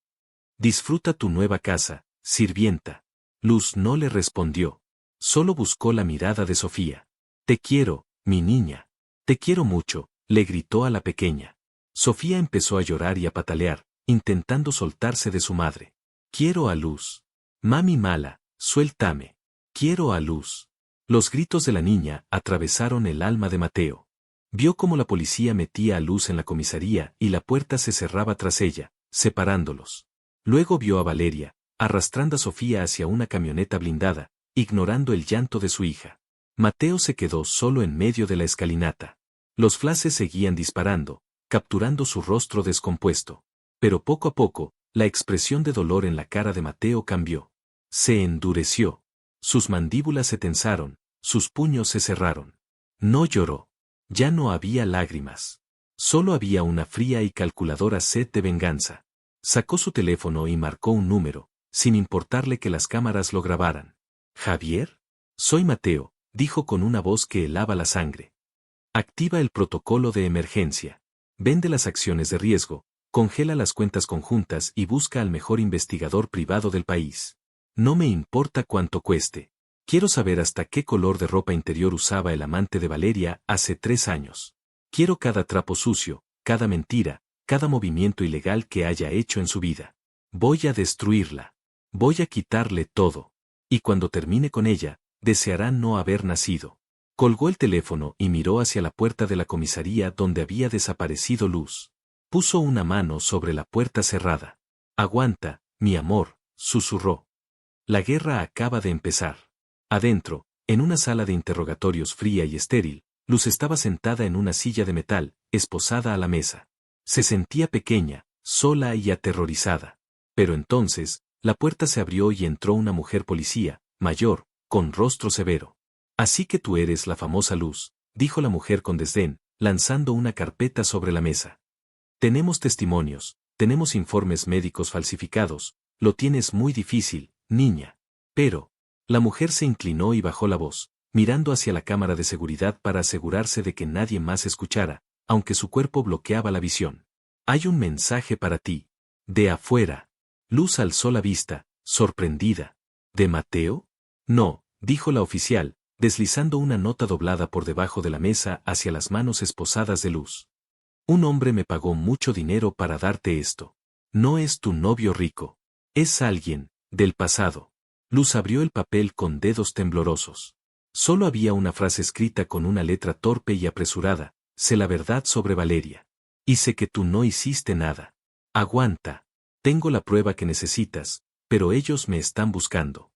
Disfruta tu nueva casa, sirvienta. Luz no le respondió. Solo buscó la mirada de Sofía. Te quiero, mi niña. Te quiero mucho, le gritó a la pequeña. Sofía empezó a llorar y a patalear, intentando soltarse de su madre. Quiero a Luz. Mami mala, suéltame. Quiero a Luz. Los gritos de la niña atravesaron el alma de Mateo. Vio cómo la policía metía a Luz en la comisaría y la puerta se cerraba tras ella, separándolos. Luego vio a Valeria, arrastrando a Sofía hacia una camioneta blindada, ignorando el llanto de su hija. Mateo se quedó solo en medio de la escalinata. Los flashes seguían disparando, capturando su rostro descompuesto. Pero poco a poco, la expresión de dolor en la cara de Mateo cambió. Se endureció. Sus mandíbulas se tensaron, sus puños se cerraron. No lloró. Ya no había lágrimas. Solo había una fría y calculadora sed de venganza. Sacó su teléfono y marcó un número, sin importarle que las cámaras lo grabaran. ¿Javier? Soy Mateo, dijo con una voz que helaba la sangre. Activa el protocolo de emergencia. Vende las acciones de riesgo, congela las cuentas conjuntas y busca al mejor investigador privado del país. No me importa cuánto cueste. Quiero saber hasta qué color de ropa interior usaba el amante de Valeria hace 3 años. Quiero cada trapo sucio, cada mentira, cada movimiento ilegal que haya hecho en su vida. Voy a destruirla. Voy a quitarle todo. Y cuando termine con ella, deseará no haber nacido. Colgó el teléfono y miró hacia la puerta de la comisaría donde había desaparecido Luz. Puso una mano sobre la puerta cerrada. Aguanta, mi amor, susurró. La guerra acaba de empezar. Adentro, en una sala de interrogatorios fría y estéril, Luz estaba sentada en una silla de metal, esposada a la mesa. Se sentía pequeña, sola y aterrorizada. Pero entonces, la puerta se abrió y entró una mujer policía, mayor, con rostro severo. Así que tú eres la famosa Luz, dijo la mujer con desdén, lanzando una carpeta sobre la mesa. Tenemos testimonios, tenemos informes médicos falsificados, lo tienes muy difícil, niña. Pero, la mujer se inclinó y bajó la voz, mirando hacia la cámara de seguridad para asegurarse de que nadie más escuchara, aunque su cuerpo bloqueaba la visión. Hay un mensaje para ti. De afuera. Luz alzó la vista, sorprendida. ¿De Mateo? No, dijo la oficial, deslizando una nota doblada por debajo de la mesa hacia las manos esposadas de Luz. Un hombre me pagó mucho dinero para darte esto. No es tu novio rico. Es alguien, Del pasado. Luz abrió el papel con dedos temblorosos. Solo había una frase escrita con una letra torpe y apresurada: sé la verdad sobre Valeria. Y sé que tú no hiciste nada. Aguanta. Tengo la prueba que necesitas, pero ellos me están buscando.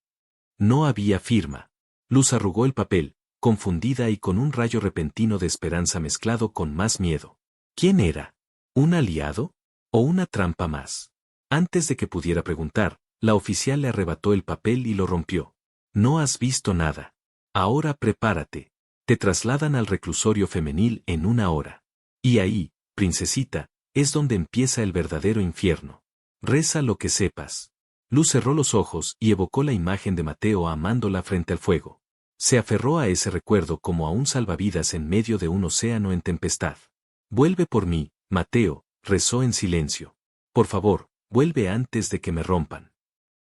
No había firma. Luz arrugó el papel, confundida y con un rayo repentino de esperanza mezclado con más miedo. ¿Quién era? ¿Un aliado? ¿O una trampa más? Antes de que pudiera preguntar, la oficial le arrebató el papel y lo rompió. No has visto nada. Ahora prepárate. Te trasladan al reclusorio femenil en 1 hora. Y ahí, princesita, es donde empieza el verdadero infierno. Reza lo que sepas. Luz cerró los ojos y evocó la imagen de Mateo amándola frente al fuego. Se aferró a ese recuerdo como a un salvavidas en medio de un océano en tempestad. Vuelve por mí, Mateo, rezó en silencio. Por favor, vuelve antes de que me rompan.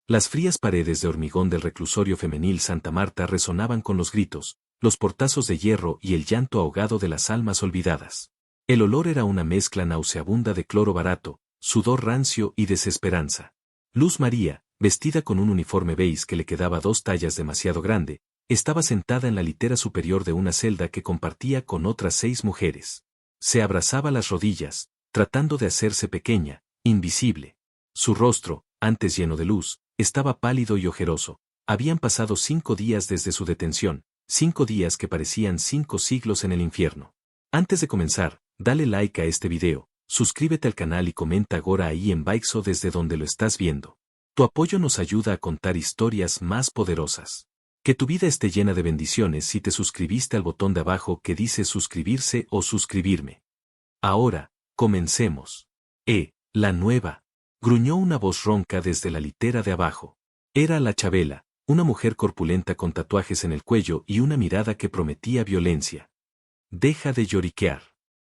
Las frías paredes de hormigón del reclusorio femenil Santa Marta resonaban con los gritos, los portazos de hierro y el llanto ahogado de las almas olvidadas. El olor era una mezcla nauseabunda de cloro barato, sudor rancio y desesperanza. Luz María, vestida con un uniforme beige que le quedaba 2 tallas demasiado grande, estaba sentada en la litera superior de una celda que compartía con otras 6 mujeres. Se abrazaba las rodillas, tratando de hacerse pequeña, invisible. Su rostro, antes lleno de luz, estaba pálido y ojeroso. Habían pasado 5 días desde su detención, 5 días que parecían 5 siglos en el infierno. Antes de comenzar, dale like a este video, suscríbete al canal y comenta ahora ahí en Baixo desde donde lo estás viendo. Tu apoyo nos ayuda a contar historias más poderosas. Que tu vida esté llena de bendiciones si te suscribiste al botón de abajo que dice suscribirse o suscribirme. Ahora, comencemos. La nueva. Gruñó una voz ronca desde la litera de abajo. Era la Chabela, una mujer corpulenta con tatuajes en el cuello y una mirada que prometía violencia. Deja de lloriquear.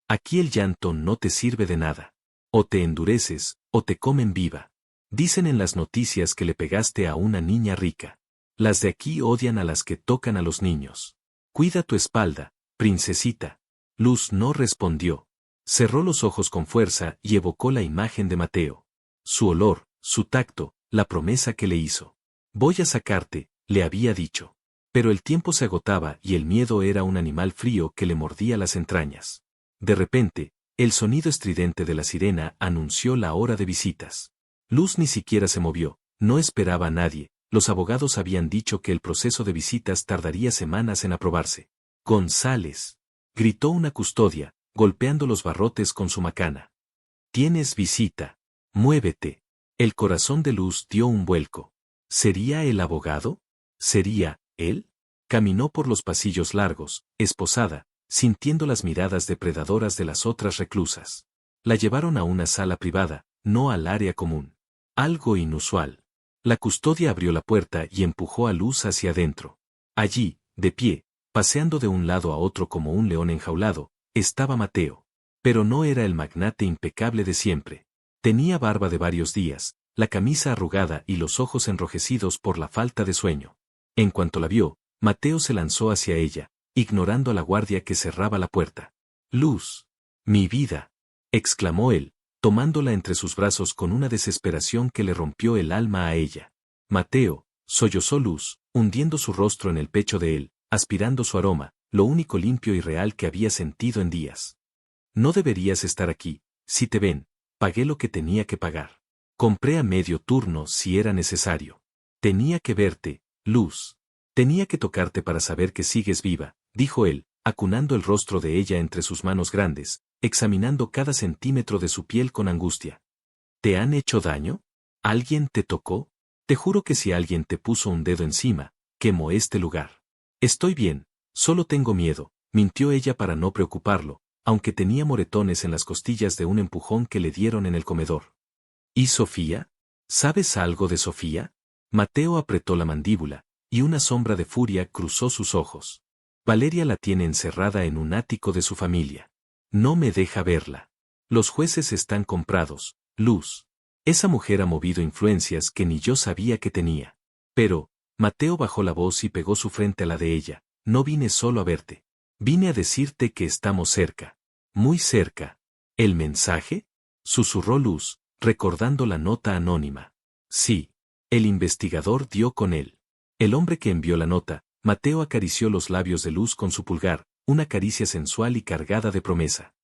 Aquí el llanto no te sirve de nada. O te endureces, o te comen viva. Dicen en las noticias que le pegaste a una niña rica. Las de aquí odian a las que tocan a los niños. Cuida tu espalda, princesita. Luz no respondió. Cerró los ojos con fuerza y evocó la imagen de Mateo. Su olor, su tacto, la promesa que le hizo. Voy a sacarte, le había dicho. Pero el tiempo se agotaba y el miedo era un animal frío que le mordía las entrañas. De repente, el sonido estridente de la sirena anunció la hora de visitas. Luz ni siquiera se movió, no esperaba a nadie. Los abogados habían dicho que el proceso de visitas tardaría semanas en aprobarse. González, gritó una custodia, golpeando los barrotes con su macana. Tienes visita. Muévete. El corazón de Luz dio un vuelco. ¿Sería el abogado? ¿Sería él? Caminó por los pasillos largos, esposada, sintiendo las miradas depredadoras de las otras reclusas. La llevaron a una sala privada, no al área común. Algo inusual. La custodia abrió la puerta y empujó a Luz hacia adentro. Allí, de pie, paseando de un lado a otro como un león enjaulado, estaba Mateo. Pero no era el magnate impecable de siempre. Tenía barba de varios días, la camisa arrugada y los ojos enrojecidos por la falta de sueño. En cuanto la vio, Mateo se lanzó hacia ella, ignorando a la guardia que cerraba la puerta. Luz. Mi vida. Exclamó él, tomándola entre sus brazos con una desesperación que le rompió el alma a ella. Mateo, sollozó Luz, hundiendo su rostro en el pecho de él, aspirando su aroma, lo único limpio y real que había sentido en días. No deberías estar aquí, si te ven, pagué lo que tenía que pagar. Compré a medio turno si era necesario. Tenía que verte, Luz. Tenía que tocarte para saber que sigues viva, dijo él, acunando el rostro de ella entre sus manos grandes, examinando cada centímetro de su piel con angustia. ¿Te han hecho daño? ¿Alguien te tocó? Te juro que si alguien te puso un dedo encima, quemo este lugar. Estoy bien, solo tengo miedo, mintió ella para no preocuparlo, aunque tenía moretones en las costillas de un empujón que le dieron en el comedor. ¿Y Sofía? ¿Sabes algo de Sofía? Mateo apretó la mandíbula, y una sombra de furia cruzó sus ojos. Valeria la tiene encerrada en un ático de su familia. No me deja verla. Los jueces están comprados, Luz. Esa mujer ha movido influencias que ni yo sabía que tenía. Pero, Mateo bajó la voz y pegó su frente a la de ella, no vine solo a verte. Vine a decirte que estamos cerca. Muy cerca. ¿El mensaje? Susurró Luz, recordando la nota anónima. Sí. El investigador dio con él. El hombre que envió la nota, Mateo acarició los labios de Luz con su pulgar, una caricia sensual y cargada de promesa.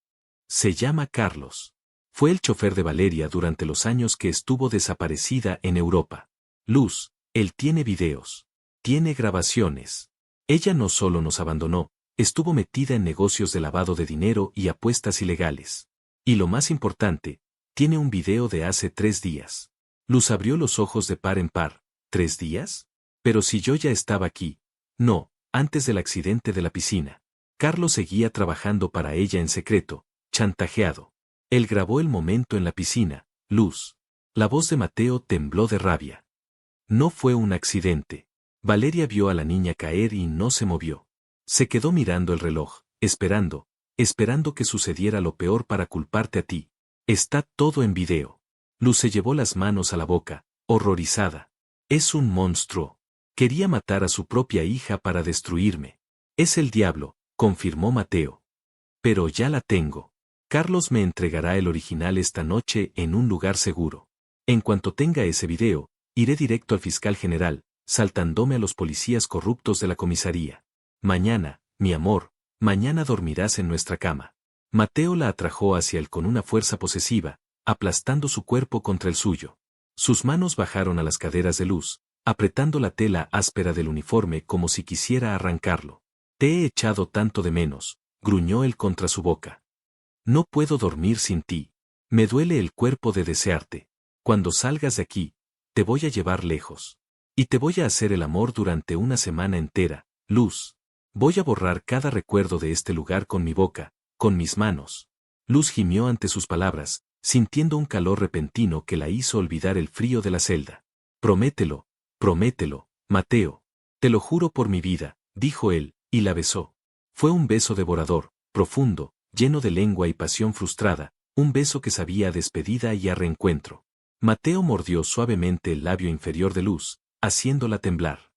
Se llama Carlos. Fue el chofer de Valeria durante los años que estuvo desaparecida en Europa. Luz, él tiene videos. Tiene grabaciones. Ella no solo nos abandonó, estuvo metida en negocios de lavado de dinero y apuestas ilegales. Y lo más importante, tiene un video de hace 3 días. Luz abrió los ojos de par en par. ¿3 días? Pero si yo ya estaba aquí. No, antes del accidente de la piscina. Carlos seguía trabajando para ella en secreto, chantajeado. Él grabó el momento en la piscina. Luz. La voz de Mateo tembló de rabia. No fue un accidente. Valeria vio a la niña caer y no se movió. Se quedó mirando el reloj, esperando que sucediera lo peor para culparte a ti. Está todo en video. Luz se llevó las manos a la boca, horrorizada. Es un monstruo. Quería matar a su propia hija para destruirme. Es el diablo, confirmó Mateo. Pero ya la tengo. Carlos me entregará el original esta noche en un lugar seguro. En cuanto tenga ese video, iré directo al fiscal general, saltándome a los policías corruptos de la comisaría. Mañana, mi amor, mañana dormirás en nuestra cama. Mateo la atrajo hacia él con una fuerza posesiva, aplastando su cuerpo contra el suyo. Sus manos bajaron a las caderas de Luz, apretando la tela áspera del uniforme como si quisiera arrancarlo. Te he echado tanto de menos, gruñó él contra su boca. No puedo dormir sin ti. Me duele el cuerpo de desearte. Cuando salgas de aquí, te voy a llevar lejos. Y te voy a hacer el amor durante una semana entera, Luz. Voy a borrar cada recuerdo de este lugar con mi boca, con mis manos. Luz gimió ante sus palabras, sintiendo un calor repentino que la hizo olvidar el frío de la celda. Promételo, Mateo. Te lo juro por mi vida, dijo él, y la besó. Fue un beso devorador, profundo, lleno de lengua y pasión frustrada, un beso que sabía a despedida y a reencuentro. Mateo mordió suavemente el labio inferior de Luz, haciéndola temblar.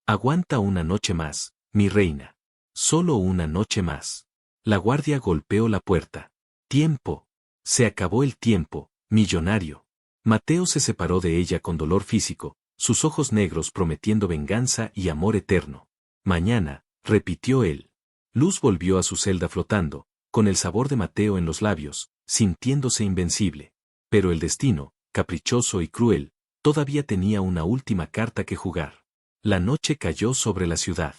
Aguanta una noche más, mi reina. Solo una noche más. La guardia golpeó la puerta. Tiempo. Se acabó el tiempo, millonario. Mateo se separó de ella con dolor físico, sus ojos negros prometiendo venganza y amor eterno. Mañana, repitió él. Luz volvió a su celda flotando, con el sabor de Mateo en los labios, sintiéndose invencible. Pero el destino, caprichoso y cruel, todavía tenía una última carta que jugar. La noche cayó sobre la ciudad.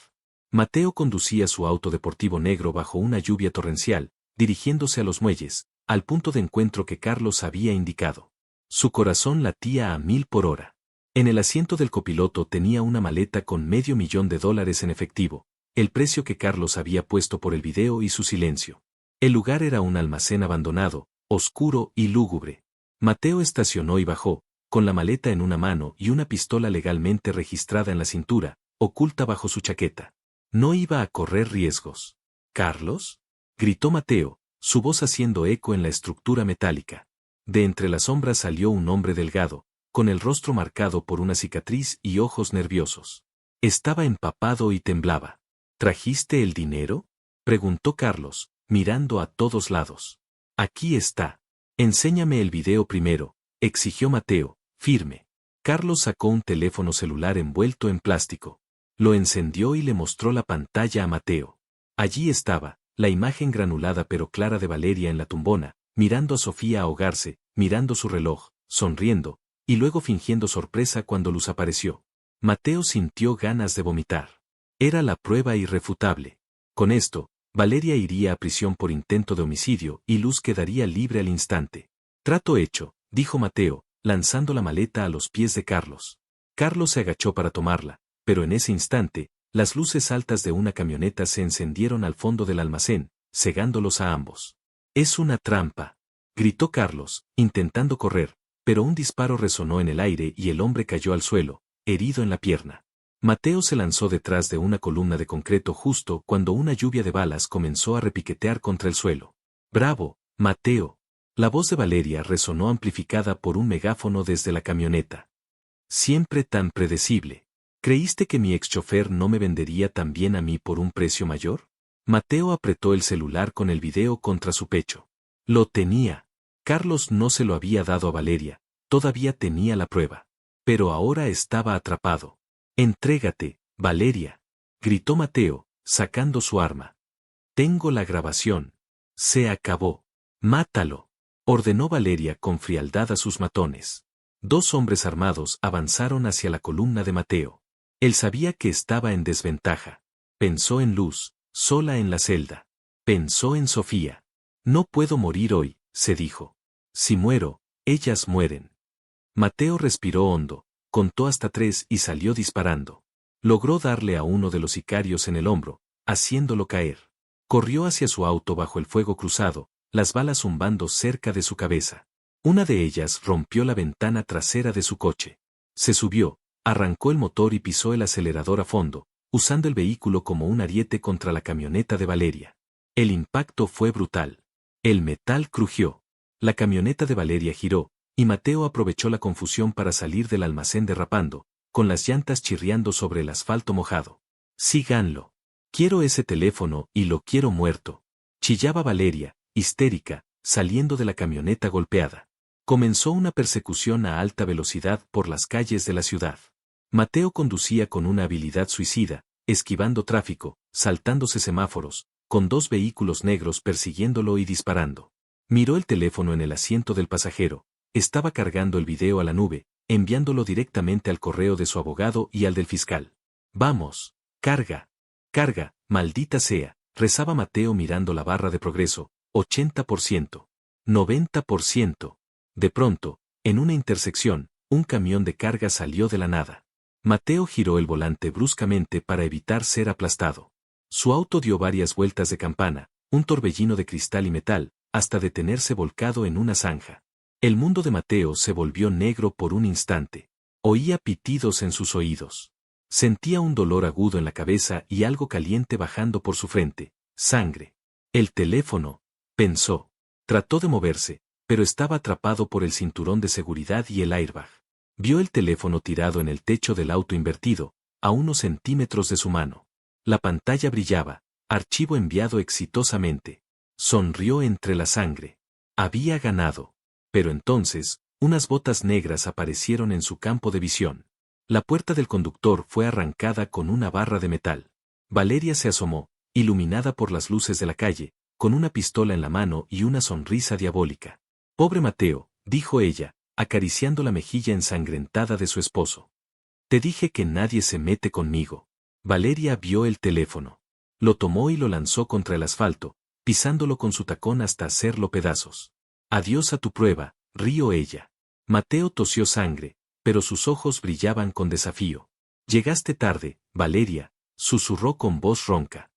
Mateo conducía su auto deportivo negro bajo una lluvia torrencial, dirigiéndose a los muelles, al punto de encuentro que Carlos había indicado. Su corazón latía a 1000 por hora. En el asiento del copiloto tenía una maleta con $500,000 en efectivo, el precio que Carlos había puesto por el video y su silencio. El lugar era un almacén abandonado, oscuro y lúgubre. Mateo estacionó y bajó, con la maleta en una mano y una pistola legalmente registrada en la cintura, oculta bajo su chaqueta. No iba a correr riesgos. ¿Carlos? Gritó Mateo, su voz haciendo eco en la estructura metálica. De entre las sombras salió un hombre delgado, con el rostro marcado por una cicatriz y ojos nerviosos. Estaba empapado y temblaba. ¿Trajiste el dinero? Preguntó Carlos, mirando a todos lados. Aquí está. Enséñame el video primero, exigió Mateo, firme. Carlos sacó un teléfono celular envuelto en plástico. Lo encendió y le mostró la pantalla a Mateo. Allí estaba, la imagen granulada pero clara de Valeria en la tumbona, mirando a Sofía ahogarse, mirando su reloj, sonriendo, y luego fingiendo sorpresa cuando Luz apareció. Mateo sintió ganas de vomitar. Era la prueba irrefutable. Con esto, Valeria iría a prisión por intento de homicidio y Luz quedaría libre al instante. Trato hecho, dijo Mateo, lanzando la maleta a los pies de Carlos. Carlos se agachó para tomarla, pero en ese instante, las luces altas de una camioneta se encendieron al fondo del almacén, cegándolos a ambos. «Es una trampa», gritó Carlos, intentando correr, pero un disparo resonó en el aire y el hombre cayó al suelo, herido en la pierna. Mateo se lanzó detrás de una columna de concreto justo cuando una lluvia de balas comenzó a repiquetear contra el suelo. «¡Bravo, Mateo!». La voz de Valeria resonó amplificada por un megáfono desde la camioneta. «Siempre tan predecible. ¿Creíste que mi exchofer no me vendería también a mí por un precio mayor?». Mateo apretó el celular con el video contra su pecho. Lo tenía. Carlos no se lo había dado a Valeria, todavía tenía la prueba. Pero ahora estaba atrapado. «Entrégate, Valeria», gritó Mateo, sacando su arma. «Tengo la grabación. Se acabó. Mátalo», ordenó Valeria con frialdad a sus matones. 2 hombres armados avanzaron hacia la columna de Mateo. Él sabía que estaba en desventaja. Pensó en Luz, sola en la celda. Pensó en Sofía. «No puedo morir hoy», se dijo. «Si muero, ellas mueren». Mateo respiró hondo, contó hasta 3 y salió disparando. Logró darle a uno de los sicarios en el hombro, haciéndolo caer. Corrió hacia su auto bajo el fuego cruzado, las balas zumbando cerca de su cabeza. Una de ellas rompió la ventana trasera de su coche. Se subió, arrancó el motor y pisó el acelerador a fondo, usando el vehículo como un ariete contra la camioneta de Valeria. El impacto fue brutal. El metal crujió. La camioneta de Valeria giró, y Mateo aprovechó la confusión para salir del almacén derrapando, con las llantas chirriando sobre el asfalto mojado. «Síganlo. Quiero ese teléfono y lo quiero muerto», chillaba Valeria, histérica, saliendo de la camioneta golpeada. Comenzó una persecución a alta velocidad por las calles de la ciudad. Mateo conducía con una habilidad suicida, esquivando tráfico, saltándose semáforos, con 2 vehículos negros persiguiéndolo y disparando. Miró el teléfono en el asiento del pasajero. Estaba cargando el video a la nube, enviándolo directamente al correo de su abogado y al del fiscal. «Vamos, carga, carga, maldita sea», rezaba Mateo mirando la barra de progreso. 80%, 90%. De pronto, en una intersección, un camión de carga salió de la nada. Mateo giró el volante bruscamente para evitar ser aplastado. Su auto dio varias vueltas de campana, un torbellino de cristal y metal, hasta detenerse volcado en una zanja. El mundo de Mateo se volvió negro por un instante. Oía pitidos en sus oídos. Sentía un dolor agudo en la cabeza y algo caliente bajando por su frente. Sangre. «El teléfono», pensó. Trató de moverse, pero estaba atrapado por el cinturón de seguridad y el airbag. Vio el teléfono tirado en el techo del auto invertido, a unos centímetros de su mano. La pantalla brillaba. «Archivo enviado exitosamente». Sonrió entre la sangre. Había ganado. Pero entonces, unas botas negras aparecieron en su campo de visión. La puerta del conductor fue arrancada con una barra de metal. Valeria se asomó, iluminada por las luces de la calle, con una pistola en la mano y una sonrisa diabólica. «Pobre Mateo», dijo ella, acariciando la mejilla ensangrentada de su esposo. «Te dije que nadie se mete conmigo». Valeria vio el teléfono. Lo tomó y lo lanzó contra el asfalto, pisándolo con su tacón hasta hacerlo pedazos. «Adiós a tu prueba», rió ella. Mateo tosió sangre, pero sus ojos brillaban con desafío. «Llegaste tarde, Valeria», susurró con voz ronca.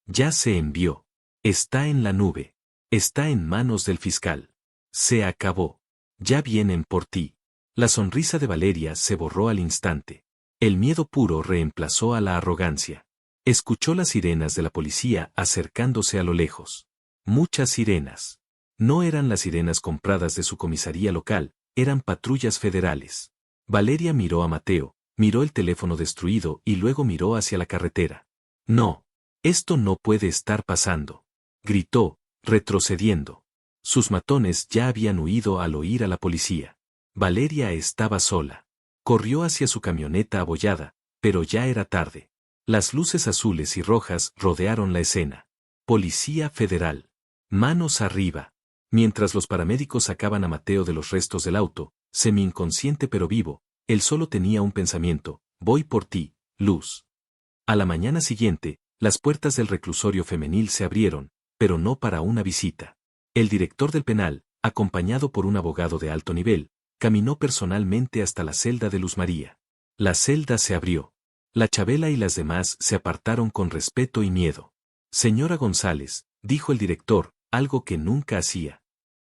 «Ya se envió. Está en la nube. Está en manos del fiscal. Se acabó. Ya vienen por ti». La sonrisa de Valeria se borró al instante. El miedo puro reemplazó a la arrogancia. Escuchó las sirenas de la policía acercándose a lo lejos. Muchas sirenas. No eran las sirenas compradas de su comisaría local, eran patrullas federales. Valeria miró a Mateo, miró el teléfono destruido y luego miró hacia la carretera. «No. Esto no puede estar pasando», gritó, retrocediendo. Sus matones ya habían huido al oír a la policía. Valeria estaba sola. Corrió hacia su camioneta abollada, pero ya era tarde. Las luces azules y rojas rodearon la escena. «Policía Federal. Manos arriba». Mientras los paramédicos sacaban a Mateo de los restos del auto, semi-inconsciente pero vivo, él solo tenía un pensamiento: «Voy por ti, Luz». A la mañana siguiente, las puertas del reclusorio femenil se abrieron, pero no para una visita. El director del penal, acompañado por un abogado de alto nivel, caminó personalmente hasta la celda de Luz María. La celda se abrió. La Chabela y las demás se apartaron con respeto y miedo. «Señora González», dijo el director, algo que nunca hacía.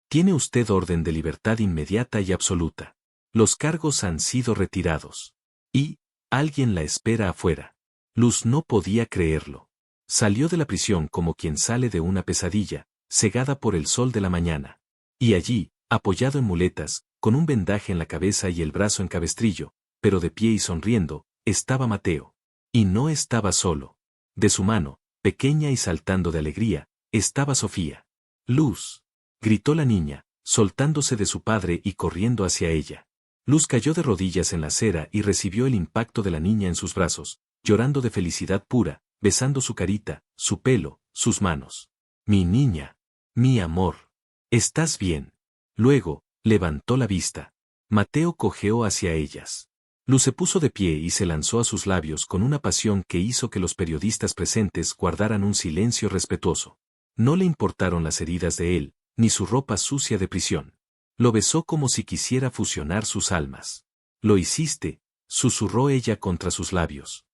«Tiene usted orden de libertad inmediata y absoluta. Los cargos han sido retirados. Y, alguien la espera afuera». Luz no podía creerlo. Salió de la prisión como quien sale de una pesadilla, cegada por el sol de la mañana. Y allí, apoyado en muletas, con un vendaje en la cabeza y el brazo en cabestrillo, pero de pie y sonriendo, estaba Mateo. Y no estaba solo. De su mano, pequeña y saltando de alegría, estaba Sofía. «Luz», gritó la niña, soltándose de su padre y corriendo hacia ella. Luz cayó de rodillas en la acera y recibió el impacto de la niña en sus brazos, llorando de felicidad pura, besando su carita, su pelo, sus manos. Mi niña. Mi amor. ¿Estás bien? Luego, levantó la vista. Mateo cojeó hacia ellas. Luz se puso de pie y se lanzó a sus labios con una pasión que hizo que los periodistas presentes guardaran un silencio respetuoso. No le importaron las heridas de él, ni su ropa sucia de prisión. Lo besó como si quisiera fusionar sus almas. Lo hiciste, susurró ella contra sus labios.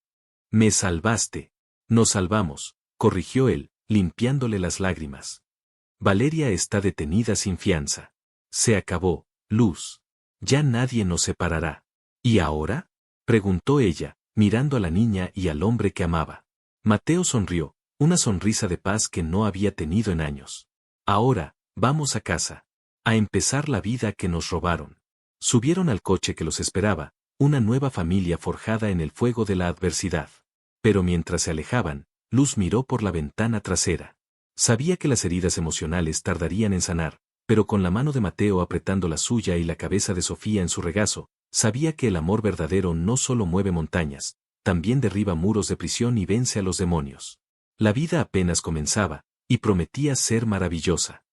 Me salvaste. Nos salvamos, corrigió él, limpiándole las lágrimas. Valeria está detenida sin fianza. Se acabó, Luz. Ya nadie nos separará. ¿Y ahora? Preguntó ella, mirando a la niña y al hombre que amaba. Mateo sonrió, una sonrisa de paz que no había tenido en años. Ahora, vamos a casa. A empezar la vida que nos robaron. Subieron al coche que los esperaba, una nueva familia forjada en el fuego de la adversidad. Pero mientras se alejaban, Luz miró por la ventana trasera. Sabía que las heridas emocionales tardarían en sanar, pero con la mano de Mateo apretando la suya y la cabeza de Sofía en su regazo, sabía que el amor verdadero no solo mueve montañas, también derriba muros de prisión y vence a los demonios. La vida apenas comenzaba, y prometía ser maravillosa.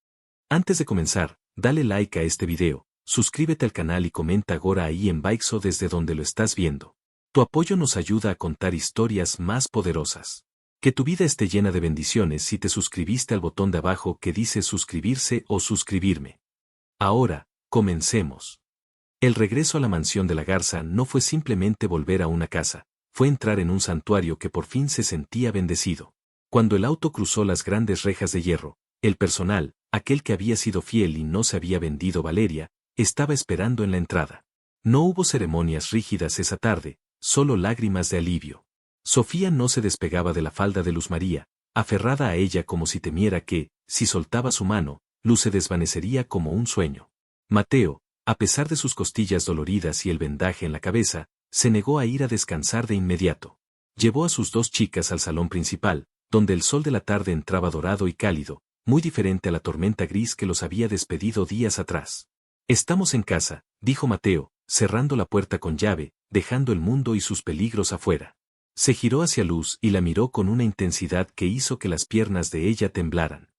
Antes de comenzar, dale like a este video, suscríbete al canal y comenta ahora ahí en Baixo desde donde lo estás viendo. Tu apoyo nos ayuda a contar historias más poderosas. Que tu vida esté llena de bendiciones si te suscribiste al botón de abajo que dice suscribirse o suscribirme. Ahora, comencemos. El regreso a la mansión de la Garza no fue simplemente volver a una casa, fue entrar en un santuario que por fin se sentía bendecido. Cuando el auto cruzó las grandes rejas de hierro, el personal, aquel que había sido fiel y no se había vendido Valeria, estaba esperando en la entrada. No hubo ceremonias rígidas esa tarde, solo lágrimas de alivio. Sofía no se despegaba de la falda de Luz María, aferrada a ella como si temiera que, si soltaba su mano, Luz se desvanecería como un sueño. Mateo, a pesar de sus costillas doloridas y el vendaje en la cabeza, se negó a ir a descansar de inmediato. Llevó a sus dos chicas al salón principal, donde el sol de la tarde entraba dorado y cálido, muy diferente a la tormenta gris que los había despedido días atrás. Estamos en casa, dijo Mateo, cerrando la puerta con llave, dejando el mundo y sus peligros afuera. Se giró hacia Luz y la miró con una intensidad que hizo que las piernas de ella temblaran.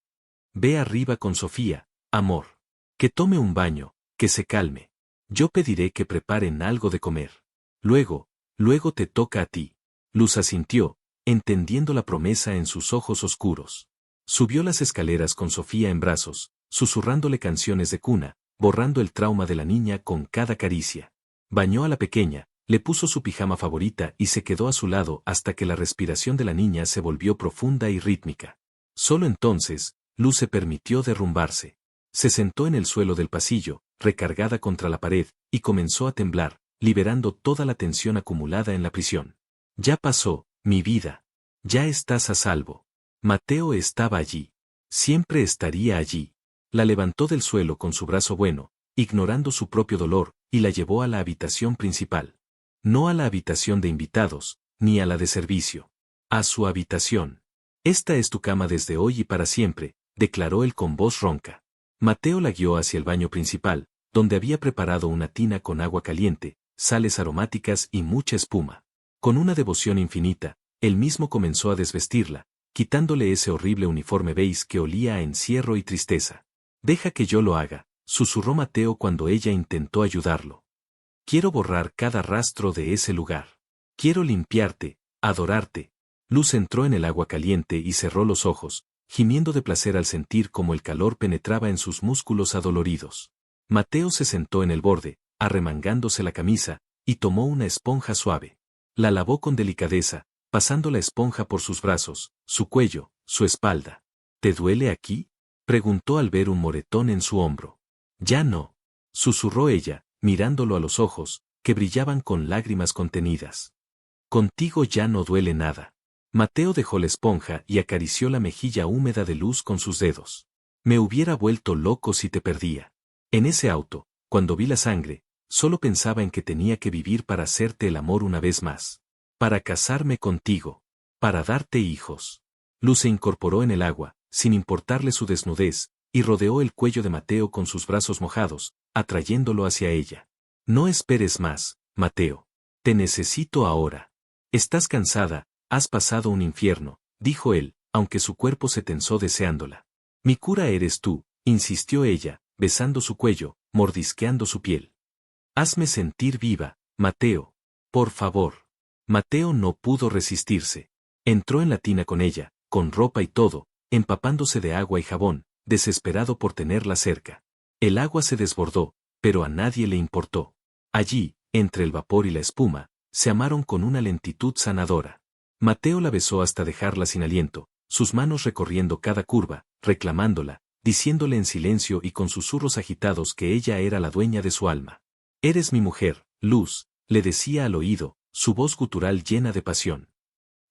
Ve arriba con Sofía, amor. Que tome un baño, que se calme. Yo pediré que preparen algo de comer. Luego te toca a ti. Luz asintió, entendiendo la promesa en sus ojos oscuros. Subió las escaleras con Sofía en brazos, susurrándole canciones de cuna, borrando el trauma de la niña con cada caricia. Bañó a la pequeña, le puso su pijama favorita y se quedó a su lado hasta que la respiración de la niña se volvió profunda y rítmica. Solo entonces, Luz se permitió derrumbarse. Se sentó en el suelo del pasillo, recargada contra la pared, y comenzó a temblar, liberando toda la tensión acumulada en la prisión. Ya pasó, mi vida. Ya estás a salvo. Mateo estaba allí. Siempre estaría allí. La levantó del suelo con su brazo bueno, ignorando su propio dolor, y la llevó a la habitación principal. No a la habitación de invitados, ni a la de servicio. A su habitación. Esta es tu cama desde hoy y para siempre, declaró él con voz ronca. Mateo la guió hacia el baño principal, donde había preparado una tina con agua caliente, sales aromáticas y mucha espuma. Con una devoción infinita, él mismo comenzó a desvestirla, quitándole ese horrible uniforme beige que olía a encierro y tristeza. Deja que yo lo haga, susurró Mateo cuando ella intentó ayudarlo. Quiero borrar cada rastro de ese lugar. Quiero limpiarte, adorarte. Luz entró en el agua caliente y cerró los ojos, gimiendo de placer al sentir cómo el calor penetraba en sus músculos adoloridos. Mateo se sentó en el borde, arremangándose la camisa, y tomó una esponja suave. La lavó con delicadeza, pasando la esponja por sus brazos, su cuello, su espalda. ¿Te duele aquí?, preguntó al ver un moretón en su hombro. Ya no, susurró ella, mirándolo a los ojos, que brillaban con lágrimas contenidas. Contigo ya no duele nada. Mateo dejó la esponja y acarició la mejilla húmeda de Luz con sus dedos. Me hubiera vuelto loco si te perdía. En ese auto, cuando vi la sangre, solo pensaba en que tenía que vivir para hacerte el amor una vez más. Para casarme contigo. Para darte hijos. Luz se incorporó en el agua, sin importarle su desnudez, y rodeó el cuello de Mateo con sus brazos mojados, atrayéndolo hacia ella. No esperes más, Mateo. Te necesito ahora. Estás cansada, has pasado un infierno, dijo él, aunque su cuerpo se tensó deseándola. Mi cura eres tú, insistió ella, besando su cuello, mordisqueando su piel. Hazme sentir viva, Mateo. Por favor. Mateo no pudo resistirse. Entró en la tina con ella, con ropa y todo, empapándose de agua y jabón, desesperado por tenerla cerca. El agua se desbordó, pero a nadie le importó. Allí, entre el vapor y la espuma, se amaron con una lentitud sanadora. Mateo la besó hasta dejarla sin aliento, sus manos recorriendo cada curva, reclamándola, diciéndole en silencio y con susurros agitados que ella era la dueña de su alma. Eres mi mujer, Luz, le decía al oído, su voz gutural llena de pasión.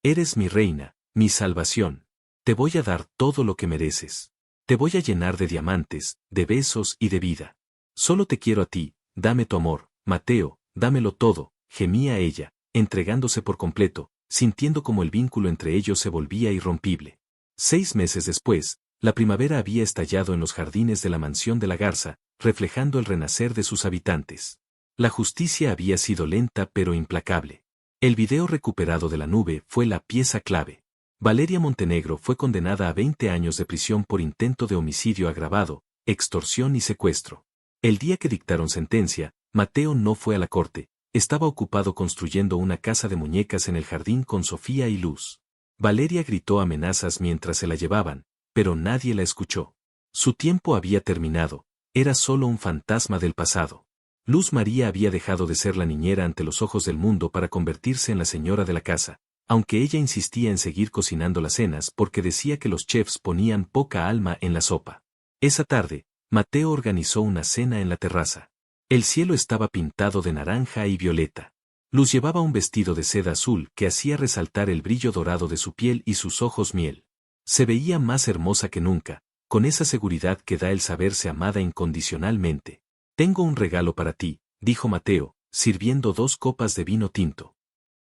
Eres mi reina, mi salvación. Te voy a dar todo lo que mereces. Te voy a llenar de diamantes, de besos y de vida. Solo te quiero a ti, dame tu amor, Mateo, dámelo todo, gemía ella, entregándose por completo, sintiendo como el vínculo entre ellos se volvía irrompible. 6 meses después, la primavera había estallado en los jardines de la mansión de la Garza, reflejando el renacer de sus habitantes. La justicia había sido lenta pero implacable. El video recuperado de la nube fue la pieza clave. Valeria Montenegro fue condenada a 20 años de prisión por intento de homicidio agravado, extorsión y secuestro. El día que dictaron sentencia, Mateo no fue a la corte, estaba ocupado construyendo una casa de muñecas en el jardín con Sofía y Luz. Valeria gritó amenazas mientras se la llevaban, pero nadie la escuchó. Su tiempo había terminado, era solo un fantasma del pasado. Luz María había dejado de ser la niñera ante los ojos del mundo para convertirse en la señora de la casa, aunque ella insistía en seguir cocinando las cenas porque decía que los chefs ponían poca alma en la sopa. Esa tarde, Mateo organizó una cena en la terraza. El cielo estaba pintado de naranja y violeta. Luz llevaba un vestido de seda azul que hacía resaltar el brillo dorado de su piel y sus ojos miel. Se veía más hermosa que nunca, con esa seguridad que da el saberse amada incondicionalmente. Tengo un regalo para ti, dijo Mateo, sirviendo 2 copas de vino tinto.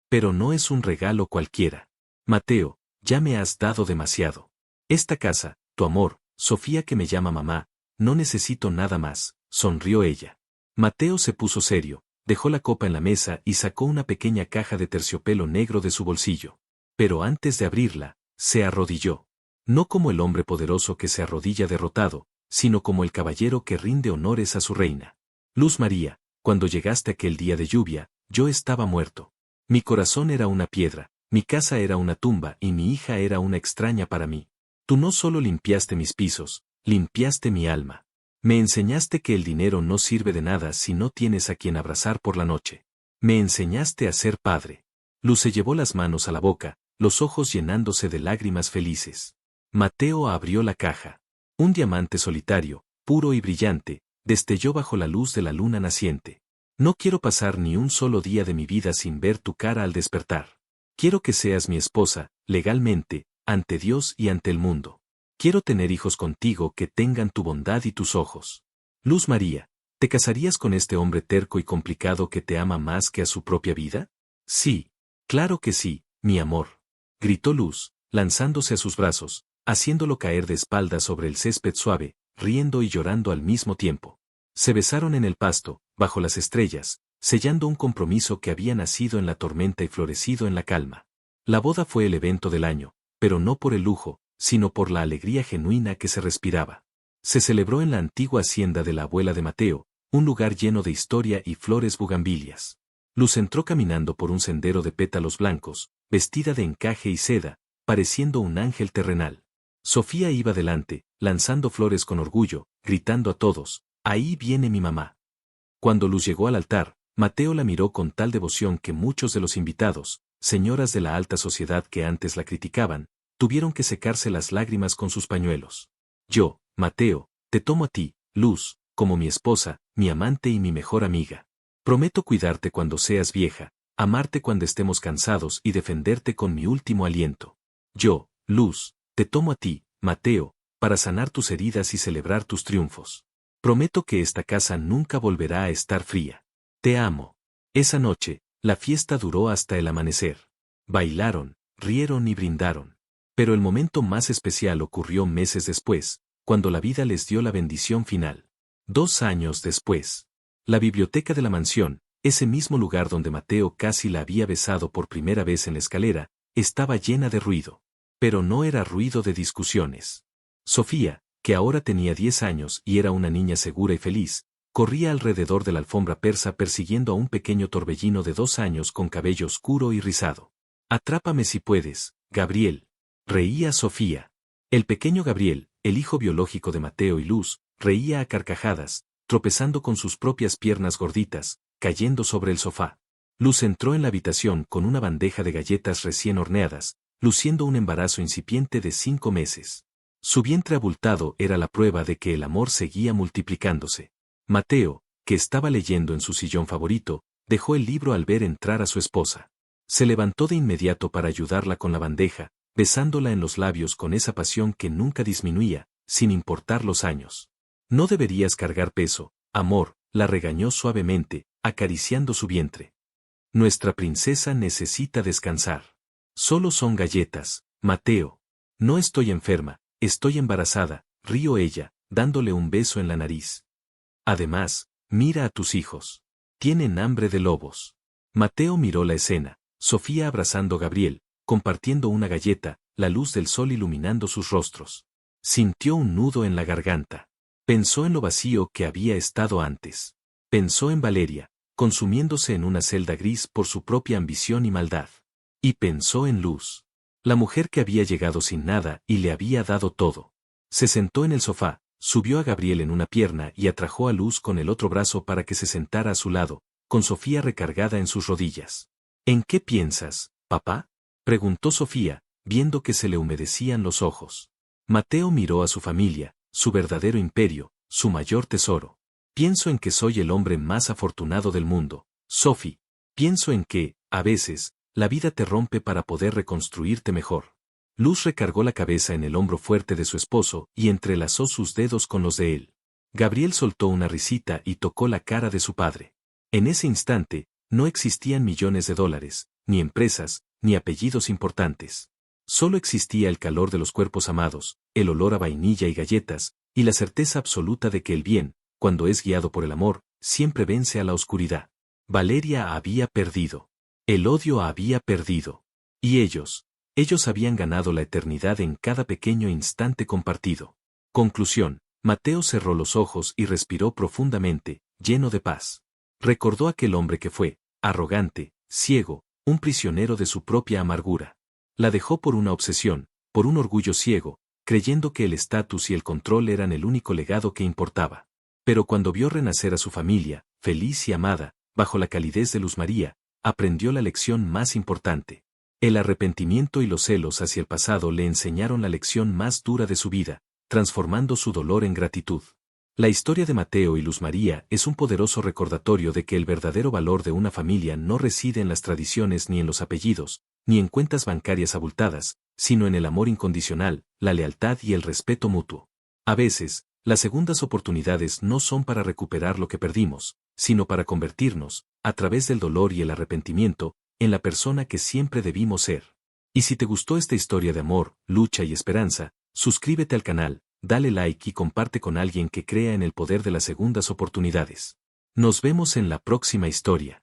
Pero no es un regalo cualquiera. Mateo, ya me has dado demasiado. Esta casa, tu amor, Sofía que me llama mamá, no necesito nada más, sonrió ella. Mateo se puso serio, dejó la copa en la mesa y sacó una pequeña caja de terciopelo negro de su bolsillo. Pero antes de abrirla, se arrodilló. No como el hombre poderoso que se arrodilla derrotado, sino como el caballero que rinde honores a su reina. Luz María, cuando llegaste aquel día de lluvia, yo estaba muerto. Mi corazón era una piedra, mi casa era una tumba y mi hija era una extraña para mí. Tú no solo limpiaste mis pisos, limpiaste mi alma. Me enseñaste que el dinero no sirve de nada si no tienes a quien abrazar por la noche. Me enseñaste a ser padre. Luz se llevó las manos a la boca, los ojos llenándose de lágrimas felices. Mateo abrió la caja. Un diamante solitario, puro y brillante, destelló bajo la luz de la luna naciente. No quiero pasar ni un solo día de mi vida sin ver tu cara al despertar. Quiero que seas mi esposa, legalmente, ante Dios y ante el mundo. Quiero tener hijos contigo que tengan tu bondad y tus ojos. Luz María, ¿te casarías con este hombre terco y complicado que te ama más que a su propia vida? Sí, claro que sí, mi amor. Gritó Luz, lanzándose a sus brazos, haciéndolo caer de espaldas sobre el césped suave, riendo y llorando al mismo tiempo. Se besaron en el pasto, bajo las estrellas, sellando un compromiso que había nacido en la tormenta y florecido en la calma. La boda fue el evento del año, pero no por el lujo, sino por la alegría genuina que se respiraba. Se celebró en la antigua hacienda de la abuela de Mateo, un lugar lleno de historia y flores bugambilias. Luz entró caminando por un sendero de pétalos blancos, vestida de encaje y seda, pareciendo un ángel terrenal. Sofía iba delante, lanzando flores con orgullo, gritando a todos, «Ahí viene mi mamá». Cuando Luz llegó al altar, Mateo la miró con tal devoción que muchos de los invitados, señoras de la alta sociedad que antes la criticaban, tuvieron que secarse las lágrimas con sus pañuelos. Yo, Mateo, te tomo a ti, Luz, como mi esposa, mi amante y mi mejor amiga. Prometo cuidarte cuando seas vieja, amarte cuando estemos cansados y defenderte con mi último aliento. Yo, Luz, te tomo a ti, Mateo, para sanar tus heridas y celebrar tus triunfos. Prometo que esta casa nunca volverá a estar fría. Te amo. Esa noche, la fiesta duró hasta el amanecer. Bailaron, rieron y brindaron. Pero el momento más especial ocurrió meses después, cuando la vida les dio la bendición final. 2 años después. La biblioteca de la mansión, ese mismo lugar donde Mateo casi la había besado por primera vez en la escalera, estaba llena de ruido. Pero no era ruido de discusiones. Sofía, que ahora tenía 10 años y era una niña segura y feliz, corría alrededor de la alfombra persa persiguiendo a un pequeño torbellino de 2 años con cabello oscuro y rizado. «Atrápame si puedes, Gabriel», reía Sofía. El pequeño Gabriel, el hijo biológico de Mateo y Luz, reía a carcajadas, tropezando con sus propias piernas gorditas, cayendo sobre el sofá. Luz entró en la habitación con una bandeja de galletas recién horneadas, luciendo un embarazo incipiente de 5 meses. Su vientre abultado era la prueba de que el amor seguía multiplicándose. Mateo, que estaba leyendo en su sillón favorito, dejó el libro al ver entrar a su esposa. Se levantó de inmediato para ayudarla con la bandeja, besándola en los labios con esa pasión que nunca disminuía, sin importar los años. «No deberías cargar peso, amor», la regañó suavemente, acariciando su vientre. «Nuestra princesa necesita descansar. Solo son galletas, Mateo». «No estoy enferma, estoy embarazada», rió ella, dándole un beso en la nariz. «Además, mira a tus hijos. Tienen hambre de lobos». Mateo miró la escena, Sofía abrazando a Gabriel, compartiendo una galleta, la luz del sol iluminando sus rostros. Sintió un nudo en la garganta. Pensó en lo vacío que había estado antes. Pensó en Valeria, consumiéndose en una celda gris por su propia ambición y maldad. Y pensó en Luz, la mujer que había llegado sin nada y le había dado todo. Se sentó en el sofá, subió a Gabriel en una pierna y atrajo a Luz con el otro brazo para que se sentara a su lado, con Sofía recargada en sus rodillas. «¿En qué piensas, papá?», preguntó Sofía, viendo que se le humedecían los ojos. Mateo miró a su familia, su verdadero imperio, su mayor tesoro. «Pienso en que soy el hombre más afortunado del mundo, Sophie. Pienso en que, a veces, la vida te rompe para poder reconstruirte mejor». Luz recargó la cabeza en el hombro fuerte de su esposo y entrelazó sus dedos con los de él. Gabriel soltó una risita y tocó la cara de su padre. En ese instante, no existían millones de dólares, ni empresas, ni apellidos importantes. Solo existía el calor de los cuerpos amados, el olor a vainilla y galletas, y la certeza absoluta de que el bien, cuando es guiado por el amor, siempre vence a la oscuridad. Valeria había perdido. El odio había perdido. Y ellos habían ganado la eternidad en cada pequeño instante compartido. Conclusión: Mateo cerró los ojos y respiró profundamente, lleno de paz. Recordó aquel hombre que fue, arrogante, ciego, un prisionero de su propia amargura. La dejó por una obsesión, por un orgullo ciego, creyendo que el estatus y el control eran el único legado que importaba. Pero cuando vio renacer a su familia, feliz y amada, bajo la calidez de Luz María, aprendió la lección más importante. El arrepentimiento y los celos hacia el pasado le enseñaron la lección más dura de su vida, transformando su dolor en gratitud. La historia de Mateo y Luz María es un poderoso recordatorio de que el verdadero valor de una familia no reside en las tradiciones ni en los apellidos, ni en cuentas bancarias abultadas, sino en el amor incondicional, la lealtad y el respeto mutuo. A veces, las segundas oportunidades no son para recuperar lo que perdimos, sino para convertirnos, a través del dolor y el arrepentimiento, en la persona que siempre debimos ser. Y si te gustó esta historia de amor, lucha y esperanza, suscríbete al canal, dale like y comparte con alguien que crea en el poder de las segundas oportunidades. Nos vemos en la próxima historia.